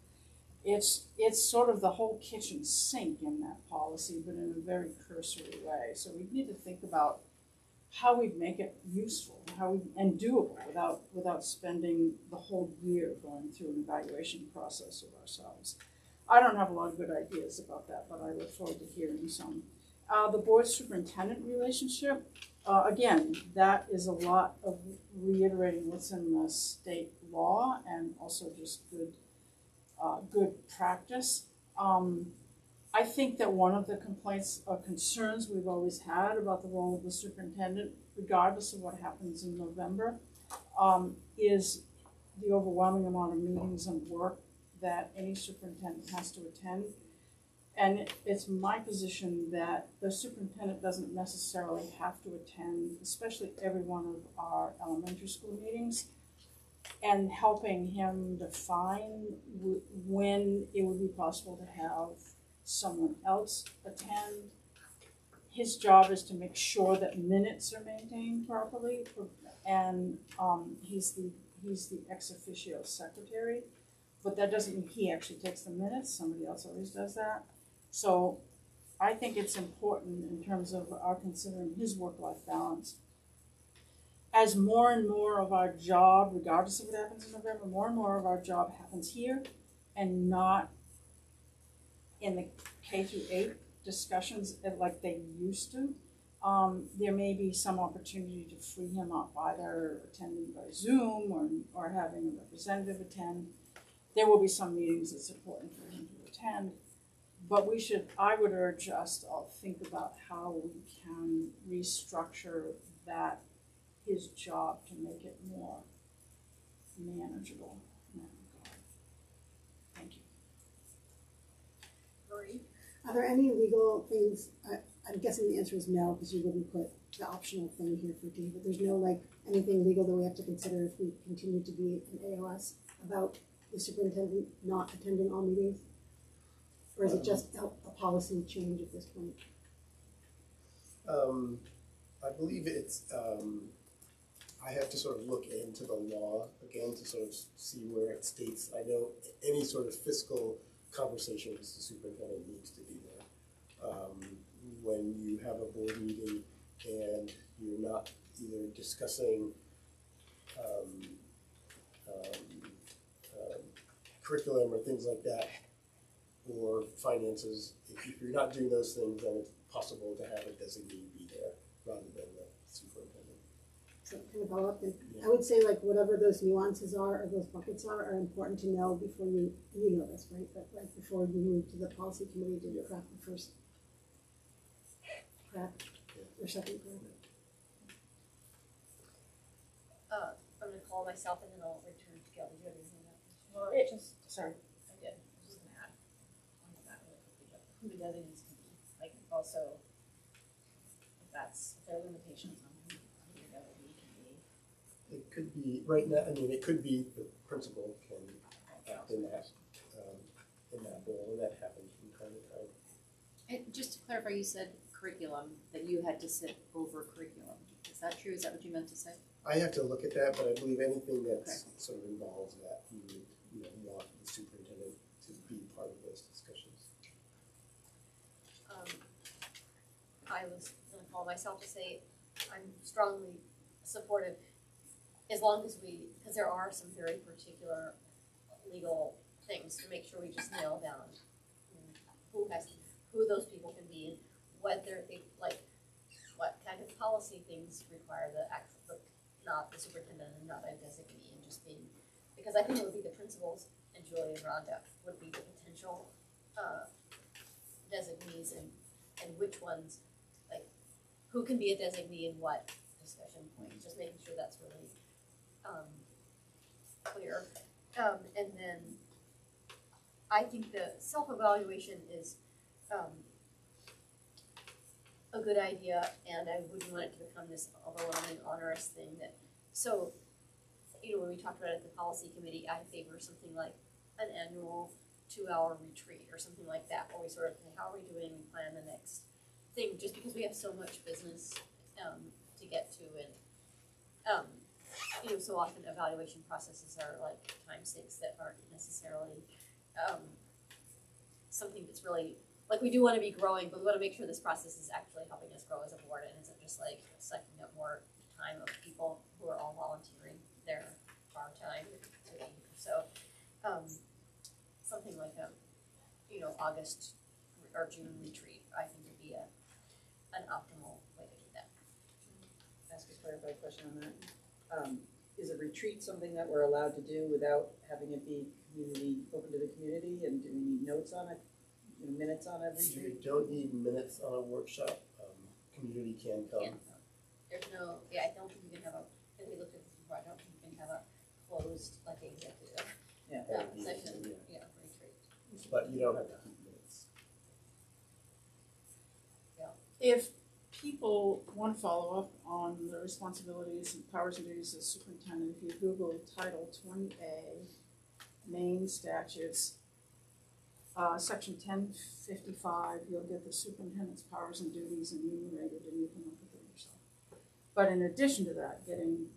It's sort of the whole kitchen sink in that policy, but in a very cursory way. So we need to think about how we make it useful, and doable without spending the whole year going through an evaluation process of ourselves. I don't have a lot of good ideas about that, but I look forward to hearing some. The board superintendent relationship, again, that is a lot of reiterating what's in the state law and also just good practice. I think that one of the complaints or concerns we've always had about the role of the superintendent, regardless of what happens in November, is the overwhelming amount of meetings and work that any superintendent has to attend. And it's my position that the superintendent doesn't necessarily have to attend, especially every one of our elementary school meetings, and helping him define when it would be possible to have someone else attend. His job is to make sure that minutes are maintained properly, and he's the ex officio secretary, but that doesn't mean he actually takes the minutes. Somebody else always does that. So I think it's important in terms of our considering his work-life balance. As more and more of our job, regardless of what happens in November, more and more of our job happens here and not in the K through 8 discussions like they used to. There may be some opportunity to free him up, either attending by Zoom or having a representative attend. There will be some meetings that's important for him to attend, but I would urge us to all think about how we can restructure his job to make it more manageable in that regard. Thank you. Lori? Are there any legal things, I'm guessing the answer is no, because you wouldn't put the optional thing here for D, but there's no anything legal that we have to consider if we continue to be an AOS about the superintendent not attending all meetings? Or is it just a policy change at this point? I believe it's, I have to sort of look into the law again to sort of see where it states. I know any sort of fiscal conversations, the superintendent needs to be there. when you have a board meeting and you're not either discussing curriculum or things like that, or finances. If you're not doing those things, then it's possible to have a designee be there rather than the superintendent. So kind of follow up, and I would say like whatever those nuances are or those buckets are important to know before you know this, right? But like before you move to the policy committee to craft the first craft or second craft. I'm gonna call myself and then I'll return to Gail. Did you have anything else? Well, sorry. I did, I was just gonna add on to that really quickly, but who the designees can be, like also, if there are limitations on who the designee can be. It could be, right now, I mean, it could be the principal can act in that role, and that happens from time to time. And just to clarify, you said curriculum, that you had to sit over curriculum. Is that true? Is that what you meant to say? I have to look at that, but I believe anything that's sort of involves that, you would, want the superintendent to be part of those discussions. I was gonna call myself to say I'm strongly supportive as long as because there are some very particular legal things to make sure we just nail down who those people can be and what what kind of policy things require not the superintendent and not a designee, and just being, because I think it would be the principals and Julie and Rhonda would be the potential designees and which ones, like, who can be a designee in what discussion points, just making sure that's really clear. And then I think the self-evaluation is a good idea, and I wouldn't want it to become this overwhelming onerous thing when we talked about it at the policy committee, I favor something like an annual 2-hour retreat or something like that, where we sort of say, how are we doing, we plan the next thing, just because we have so much business to get to, and so often evaluation processes are like time sinks that aren't necessarily something that's really, like, we do want to be growing, but we want to make sure this process is actually helping us grow as a board and isn't just like sucking up more time of people who are all volunteering our time to be here. So something like a August or June retreat, I think would be an optimal way to do that. Ask a clarified question on that. Is a retreat something that we're allowed to do without having it be open to the community, and do we need notes on it, minutes on a retreat? You don't need minutes on a workshop. Community can come. There's no, I don't think you can have and we looked at this before, I don't think you can have a closed, like, executive session, retreat. But you don't have to keep minutes. If people want to follow up on the responsibilities and powers and duties of the superintendent, if you Google Title 20A, Maine statutes, Section 1055, you'll get the superintendent's powers and duties enumerated, and you can look at them yourself. But in addition to that, getting,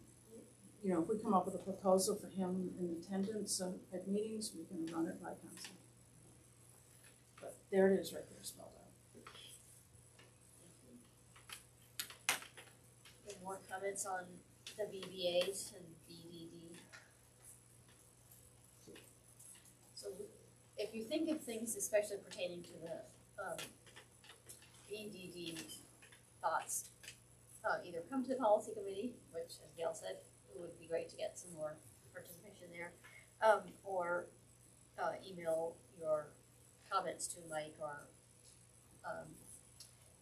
if we come up with a proposal for him in attendance at meetings, we can run it by council. But there it is right there spelled out. Any more comments on the VBAs and BDD? So if you think of things especially pertaining to the BDD thoughts, either come to the policy committee, which, as Gail said, it would be great to get some more participation there, or email your comments to Mike or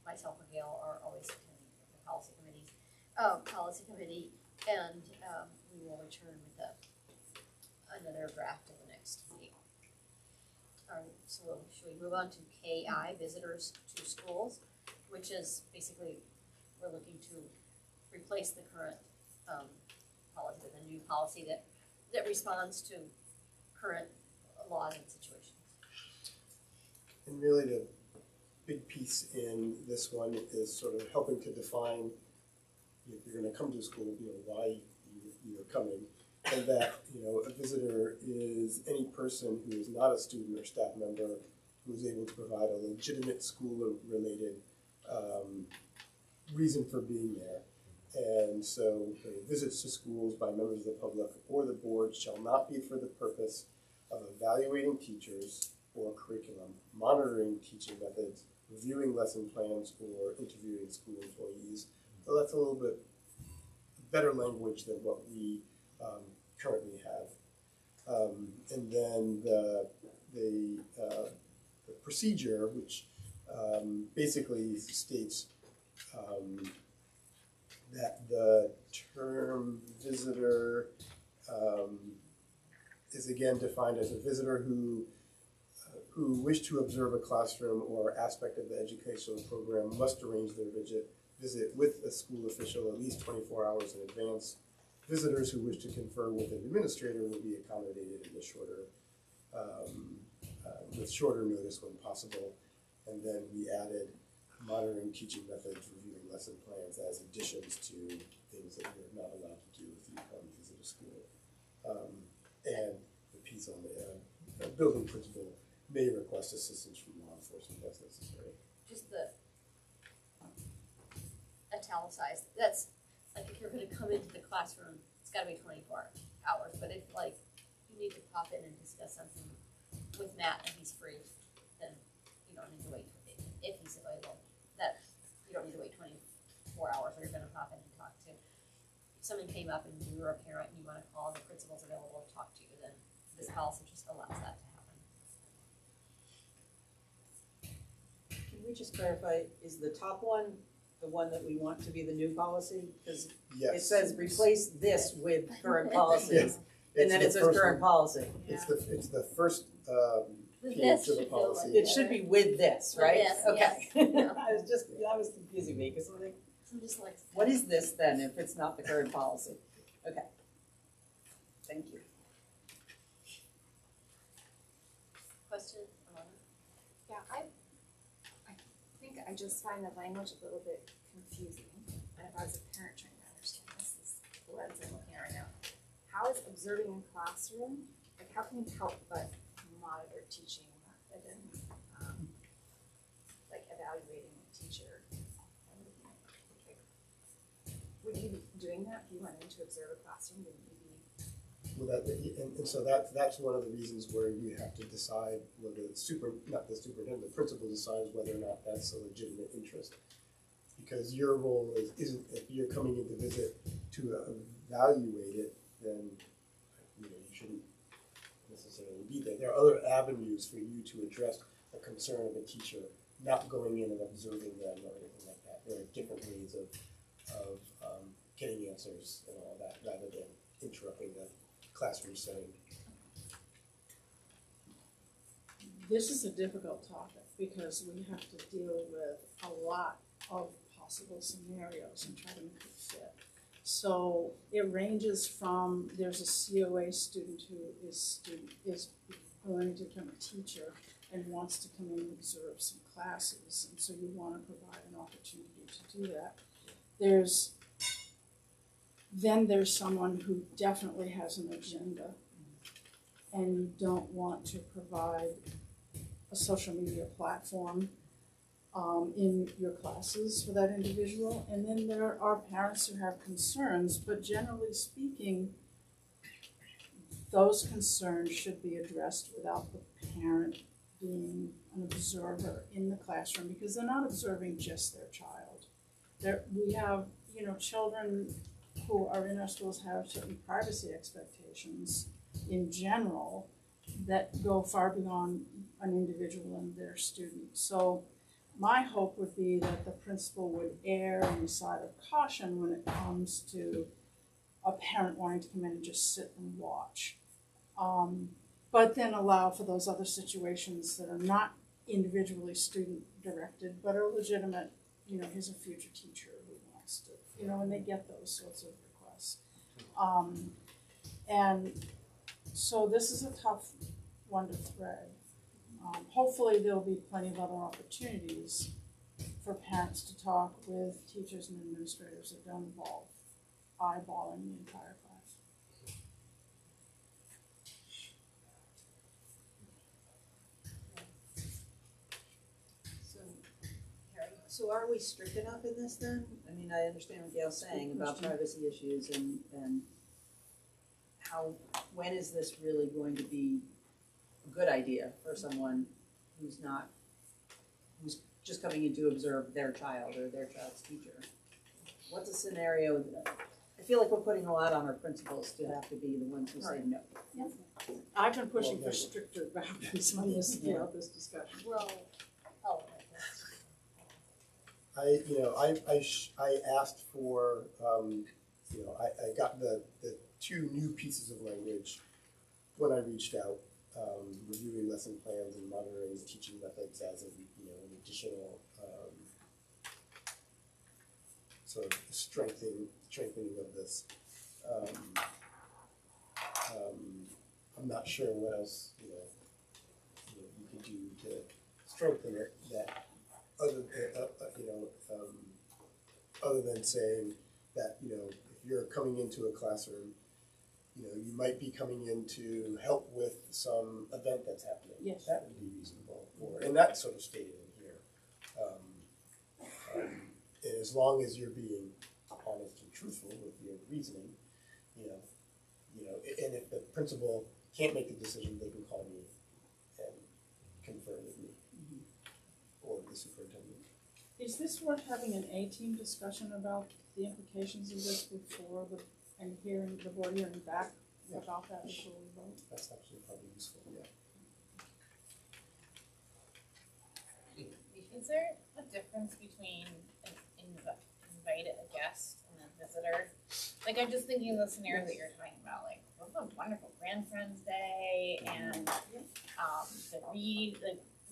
myself or Gail, are always in the policy committee, and we will return with another draft of the next meeting. So should we move on to KI, visitors to schools, which is basically, we're looking to replace the current policy with a new policy that responds to current laws and situations. And really the big piece in this one is sort of helping to define, if you're going to come to school, why you're coming, and that, a visitor is any person who is not a student or staff member who is able to provide a legitimate school-related reason for being there. And so visits to schools by members of the public or the board shall not be for the purpose of evaluating teachers or curriculum, monitoring teaching methods, reviewing lesson plans, or interviewing school employees. So that's a little bit better language than what we currently have. And then the procedure, which basically states that the term visitor is again defined as a visitor who wish to observe a classroom or aspect of the educational program must arrange their visit with a school official at least 24 hours in advance. Visitors who wish to confer with an administrator will be accommodated in the with shorter notice when possible. And then we added monitoring teaching methods, reviewing lesson plans as additions to things that you're not allowed to do if you come visit a school. And the piece on the building principal may request assistance from law enforcement as necessary. Just the italicized, that's like if you're gonna come into the classroom, it's gotta be 24 hours, but if like you need to pop in and discuss something with Matt and he's free, then you don't need to wait, if he's available, that you don't need to wait 24 hours or you're gonna pop in and talk to. If something came up and you were a parent and you wanna call and the principal's available to talk to you, then this policy just allows that to happen. Can we just clarify, is the top one the one that we want to be the new policy? Because Yes. it says replace this with current policies, and then the it says first current one. policy. It's the first page This of the should go policy. like It should be with this, right? With this, Okay. yes. That was confusing me, because I'm like, I'm just like. what is this then if it's not the current policy? Okay. Thank you. Question? Yeah, I think I just find the language a little bit confusing. And if I was a parent trying to understand this, is the lens I'm looking at right now. How is observing in classroom, like how can you help but monitor teaching method and like evaluating a teacher? And, like, would you be doing that if you went in to observe a classroom? Would you be Well, and so that's one of the reasons where you have to decide whether the principal decides whether or not that's a legitimate interest. Because your role isn't, if you're coming in to visit to evaluate it, then you shouldn't necessarily be there. There are other avenues for you to address a concern of a teacher, not going in and observing them or anything like that. There are different ways of getting answers and all that, rather than interrupting the classroom setting. This is a difficult topic because we have to deal with a lot of possible scenarios and try to make it fit. So it ranges from, there's a COA student who is learning to become a teacher and wants to come in and observe some classes, and so you want to provide an opportunity to do that. Then there's someone who definitely has an agenda, and you don't want to provide a social media platform in your classes for that individual. And then there are parents who have concerns, but generally speaking, those concerns should be addressed without the parent being an observer in the classroom, because they're not observing just their child. We have, children who are in our schools have certain privacy expectations in general that go far beyond an individual and their student. So my hope would be that the principal would err on the side of caution when it comes to a parent wanting to come in and just sit and watch. But then allow for those other situations that are not individually student directed, but are legitimate, here's a future teacher who wants to, and they get those sorts of requests. And so this is a tough one to thread. Hopefully there'll be plenty of other opportunities for parents to talk with teachers and administrators that don't involve eyeballing the entire class. So are we strict enough in this then? I mean, I understand what Gail's saying about privacy issues and how, when is this really going to be a good idea for someone who's just coming in to observe their child or their child's teacher? What's a scenario that, I feel like we're putting a lot on our principals to have to be the ones who say no. I've been pushing for stricter boundaries on this throughout this discussion. Well, oh, I asked for, I got the two new pieces of language when I reached out, reviewing lesson plans and monitoring the teaching methods as an additional sort of strengthening of this. I'm not sure what else you could do to strengthen it. That other than saying that if you're coming into a classroom, you might be coming in to help with some event that's happening. Yes. That would be reasonable, and that's sort of stated in here. And as long as you're being honest and truthful with your reasoning, and if the principal can't make the decision, they can call me and confer with me or the superintendent. Is this worth having an A-team discussion about the implications of this before and hearing the board hearing back about that before we vote? That's actually probably useful, yeah. Is there a difference between an invited guest and a visitor? Like, I'm just thinking of the scenario that you're talking about, like, what a wonderful Grandfriends Day and the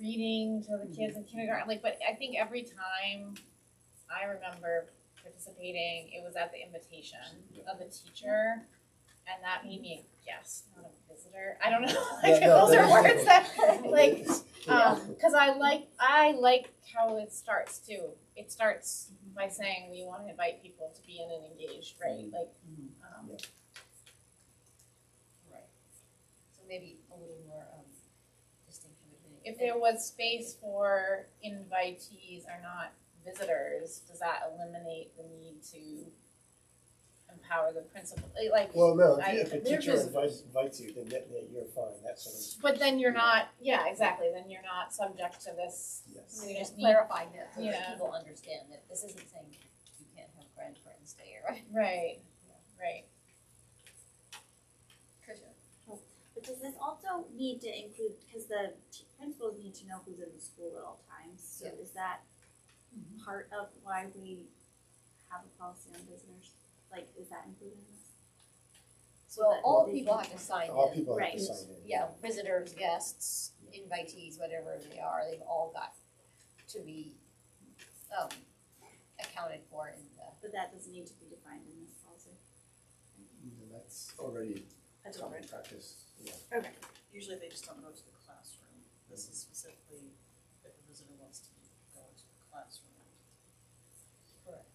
reading to the kids in kindergarten. Like, but I think every time I remember participating, it was at the invitation of the teacher, and that made me a guest, not a visitor. I don't know. Like, those are words that, like, because I like how it starts too. It starts by saying we want to invite people to be in and engaged, right? Like, right. So maybe a little more distinction between. if there was space for invitees or not visitors, does that eliminate the need to empower the principal? Like, well, no, I- if a teacher invites you, then you're fine. That's sort of. but then you're not. Yeah, exactly. Then you're not subject to this. Yes. We just need- clarifying that so Yeah. that people understand that this isn't saying you can't have Grandfriends Day, right? Right. Right. Tricia. But does this also need to include, because the principals need to know who's in the school at all times, so Yeah. is that part of why we have a policy on visitors? Like, is that included in this? So Well, that all they people can- have to sign All in. people have to Right. sign in. Yeah, visitors, guests, invitees, whatever they are, they've all got to be accounted for in the. But that doesn't need to be defined in this policy. And that's already That's common already. practice. Yeah. Okay. Usually they just don't go to the classroom. This is specifically if a visitor wants to go to the classroom.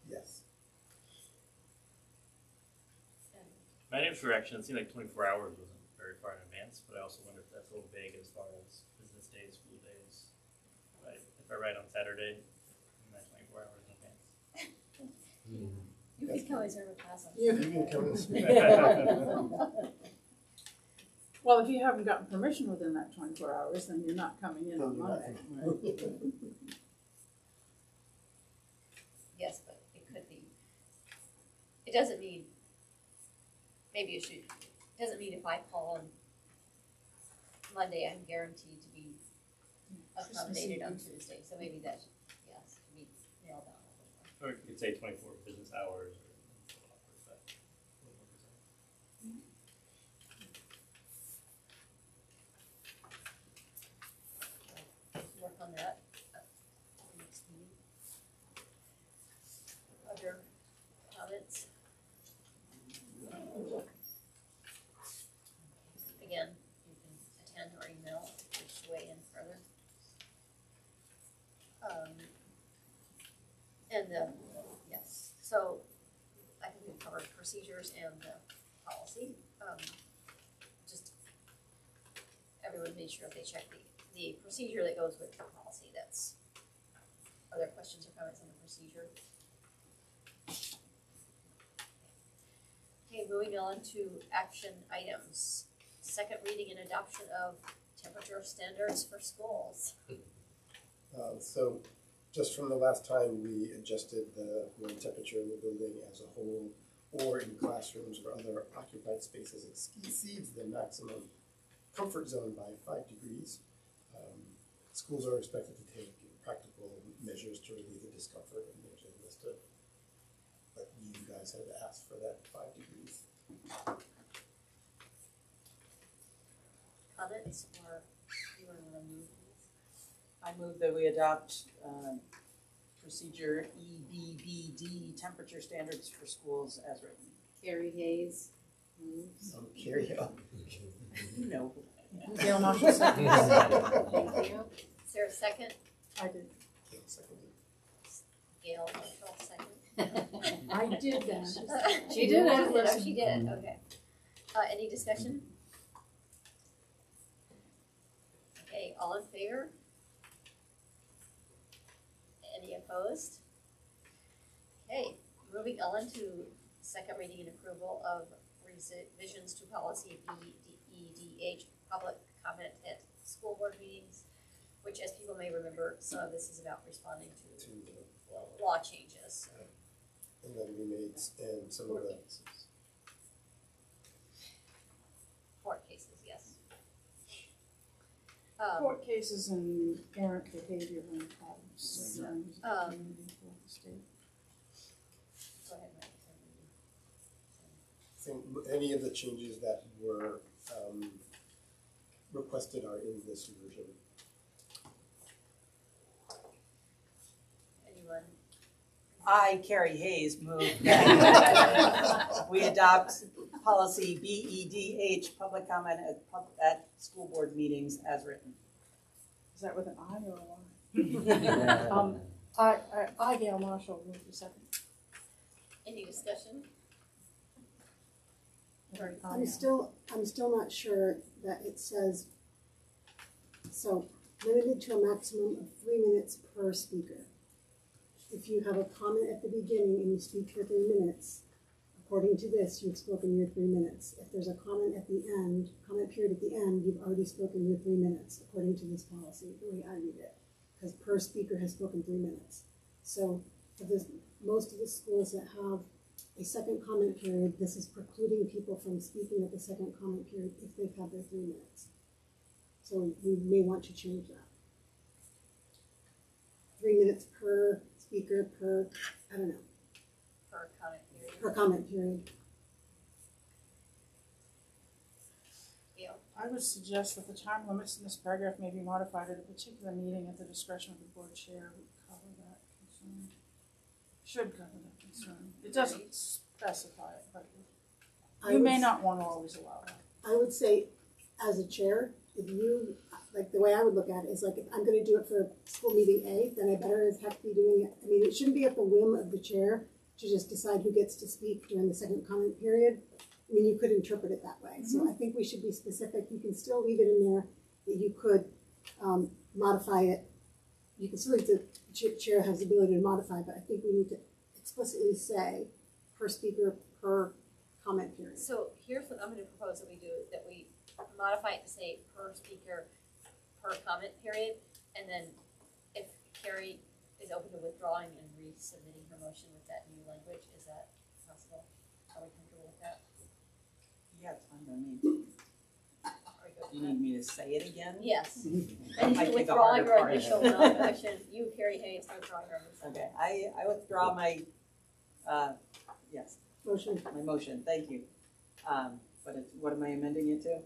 Yes. Managed direction, it seemed like 24 hours wasn't very far in advance, but I also wonder if that's a little vague as far as business days, school days. Right? If I write on Saturday, isn't that 24 hours in advance? You can come and serve a class on. You can come and speak. Well, if you haven't gotten permission within that 24 hours, then you're not coming in on Monday. Yes, but it could be, it doesn't mean, maybe it should, it doesn't mean if I call on Monday, I'm guaranteed to be accommodated on Tuesday, so maybe that, yes, can be nailed down a little more. Or you could say 24 business hours or that. Work on that next meeting. Other comments? Again, you can attend or email to weigh in further. Yes, so I think we've covered procedures and the policy. Just everyone made sure they check the procedure that goes with the policy, that's Other questions or comments on the procedure? Okay, moving on to action items. Second reading and adoption of temperature standards for schools. So just from the last time, we adjusted the room temperature in the building as a whole, or in classrooms or other occupied spaces, exceeds the maximum comfort zone by 5 degrees. Schools are expected to take practical measures to relieve the discomfort, and there's a list of what you guys had asked for that 5 degrees. Comments, or you want to remove these? I move that we adopt procedure EBBD, temperature standards for schools as written. Carrie Hayes moves. Carry on. No. Gail Marshall seconds. Thank you. Is there a second? I did. Gail, Marshall, second. I did that. She did it. Oh, she did, okay. Any discussion? Okay, all in favor? Any opposed? Okay, moving on to second reading and approval of revisions to policy BEDH, public comment at school board meetings, which, as people may remember, some of this is about responding to law changes. And then we made, and some of the Court cases, yes. Court cases and errant behavior and problems. Go ahead, Mike. I think any of the changes that were requested are in this version. Anyone? I, Carrie Hayes, move that we adopt policy BEDH, public comment at school board meetings as written. Is that with an I or a Y? I, Gail Marshall, move the second. Any discussion? I'm still not sure that it says, so limited to a maximum of 3 minutes per speaker. If you have a comment at the beginning and you speak for 3 minutes, according to this, you've spoken your 3 minutes. If there's a comment at the end, comment period at the end, you've already spoken your 3 minutes, according to this policy, the way I read it. Because per speaker has spoken 3 minutes. So for most of the schools that have a second comment period, this is precluding people from speaking at the second comment period if they've had their 3 minutes. So we may want to change that. 3 minutes per speaker per, I don't know, Per comment period. per comment period. Gail? I would suggest that the time limits in this paragraph may be modified at a particular meeting at the discretion of the board chair would cover that concern. Should cover that concern. It doesn't specify it, but you may not want to always allow that. I would say, as a chair, if you, like the way I would look at it is like, if I'm gonna do it for school meeting A, then I better as heck be doing it. I mean, it shouldn't be at the whim of the chair to just decide who gets to speak during the second comment period. I mean, you could interpret it that way. So I think we should be specific. You can still leave it in there that you could modify it. You can still leave the chair has the ability to modify, but I think we need to explicitly say per speaker, per comment period. So here's what I'm gonna propose that we do, that we modify it to say per speaker, per comment period, and then if Carrie is open to withdrawing and resubmitting her motion with that new language, is that possible? Are we comfortable with that? Yeah, it's fine by me. Are we good Do you with need me to say it again? that? Yes. I And might you take the withdraw harder your part of initial it. non-motion, you, Carrie Hayes, withdraw your motion. Okay, I withdraw my, yes, Motion. my motion, thank you. But it's, what am I amending it to?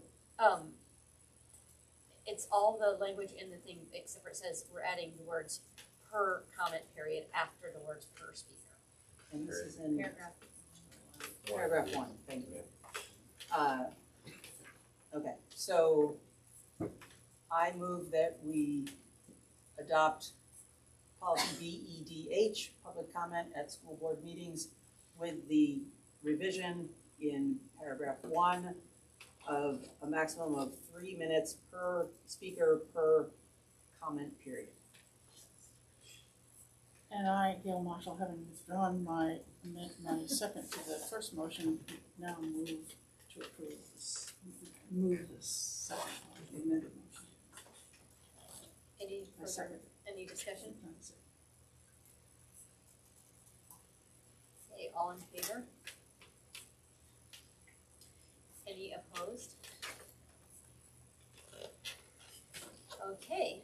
It's all the language in the thing, except for it says we're adding the words per comment period after the words per speaker. And this is in Paragraph. paragraph 1, thank you. Okay, so I move that we adopt policy BEDH, public comment at school board meetings, with the revision in paragraph 1 of a maximum of 3 minutes per speaker per comment period. And I, Gail Marshall, having withdrawn my second to the first motion, now move to approve this, move this second, the amended motion. Any I second. any discussion? Okay, all in favor? Any opposed? Okay,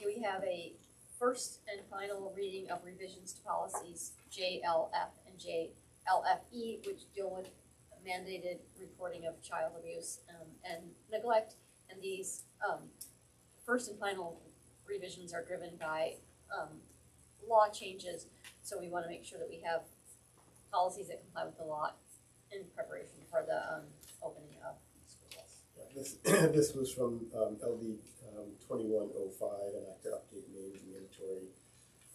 we have a first and final reading of revisions to policies JLF and JLFE, which deal with mandated reporting of child abuse and neglect. And these first and final revisions are driven by law changes, so we want to make sure that we have policies that comply with the law in preparation for the opening of schools. Yeah, this was from LD 2105, an act to update names and mandatory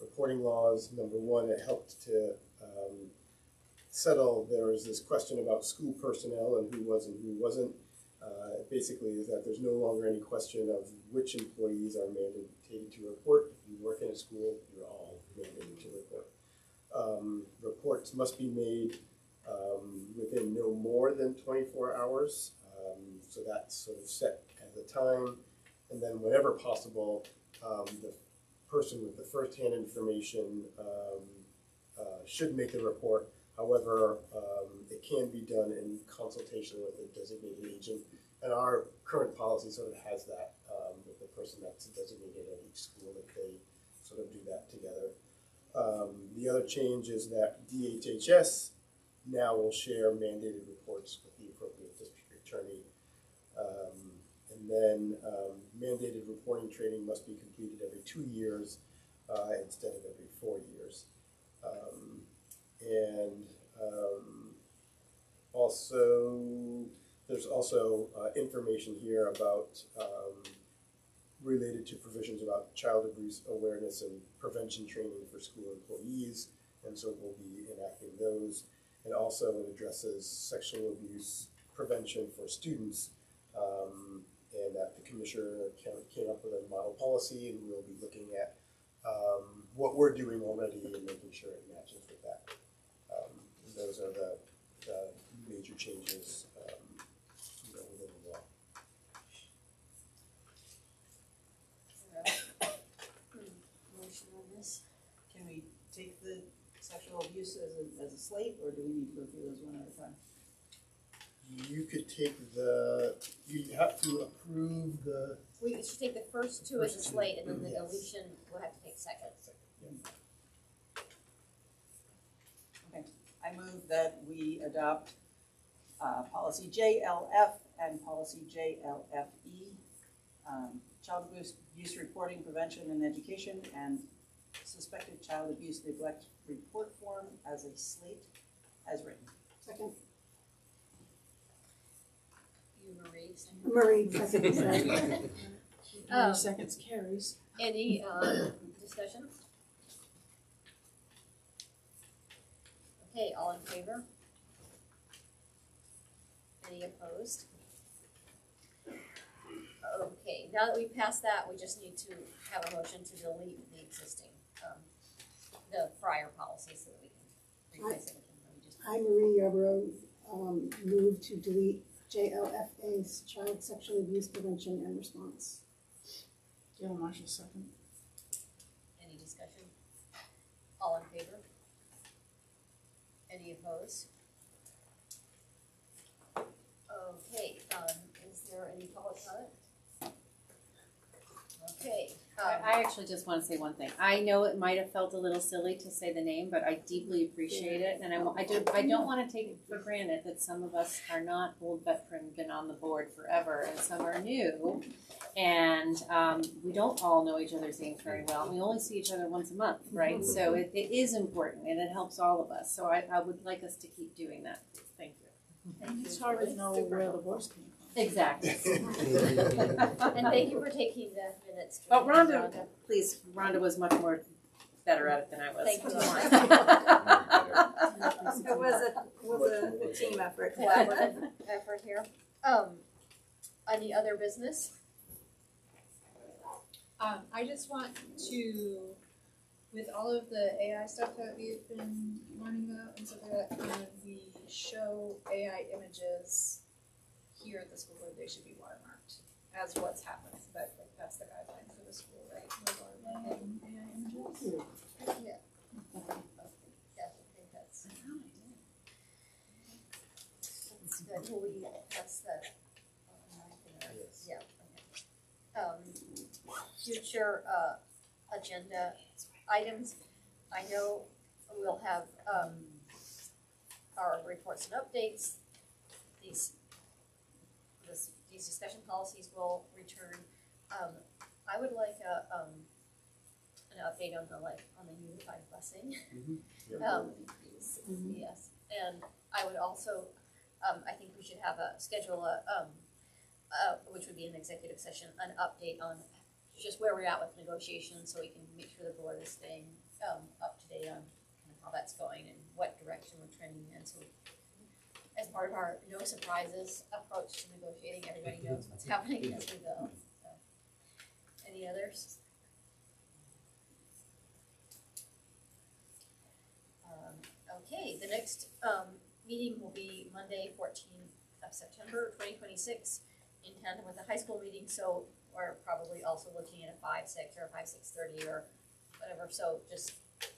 reporting laws. Number one, it helped to settle, there was this question about school personnel and who was and who wasn't. Basically is that there's no longer any question of which employees are mandated to report. If you work in a school, you're all mandated to report. Reports must be made within no more than 24 hours. So that's sort of set as a time. And then whenever possible, the person with the first-hand information should make the report. However, it can be done in consultation with a designated agent. And our current policy sort of has that with the person that's designated at each school, that they sort of do that together. The other change is that DHHS now will share mandated reports with the appropriate district attorney. And then mandated reporting training must be completed every 2 years instead of every 4 years. Also, there's also information here about related to provisions about child abuse awareness and prevention training for school employees, and so we'll be enacting those. And also it addresses sexual abuse prevention for students, and that the commissioner came up with a model policy, and we'll be looking at what we're doing already and making sure it matches with that. Those are the major changes within the law. Motion on this? Can we take the sexual abuse as a slate, or do we need to go through those one at a time? You could take you have to approve the. We should take the first two as a First two. slate, and then the Yes. deletion we'll have to take second. Okay, I move that we adopt policy JLF and policy JLFE, child abuse reporting, prevention, and education, and suspected child abuse neglect report form as a slate as written. Second. You, Marie, second. Marie, second. Seconds carries. Any discussion? Okay, all in favor? Any opposed? Okay, now that we passed that, we just need to have a motion to delete the existing, the prior policy so that we can replace it again. Let me just. I, Marie Yarborough, move to delete JLFA's Child Sexual Abuse Prevention and Response. Gail Marshall, second. Any discussion? All in favor? Any opposed? Okay, is there any public comment? Okay. I actually just want to say one thing. I know it might have felt a little silly to say the name, but I deeply appreciate it, and I don't want to take it for granted that some of us are not old veteran, been on the board forever, and some are new, and we don't all know each other's names very well. We only see each other once a month, right? So it is important, and it helps all of us. So I would like us to keep doing that. Thank you. It's hard to know where the voice came from. Exactly. And thank you for taking the minutes. to Oh, read, Rhonda, please, Rhonda was much more better at it than I was. Thank you. It was a team effort. Collaborative effort here. Any other business? I just want to with all of the AI stuff that we've been learning about and stuff like that, when we show AI images here at the school board, they should be watermarked as what's happening, but like that's the guideline for the school, right? No watermarking AI images. Yeah. Yeah, I think that's good. Well, that's the, Yes. yeah, okay. Future, agenda items, I know we'll have, our reports and updates. These discussion policies will return. I would like an update on the unified busing. Yes, and I would also, I think we should have schedule which would be an executive session, an update on just where we're at with negotiations, so we can make sure the board is staying, up to date on kind of how that's going and what direction we're trending in, so as part of our no surprises approach to negotiating, everybody knows what's happening as we go. So, any others? Okay, the next meeting will be Monday, 14th of September 2026, in tandem with the high school meeting, so we're probably also looking at a 5-6 or a 5-6:30 or whatever, so just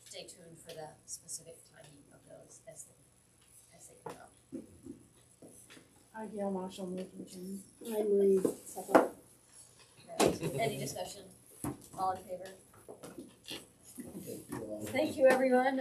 stay tuned for the specific timing of those as they come out. Gail Marshall moved to adjourn. I Marie, second. Okay. Any discussion? All in favor? Thank you, everyone.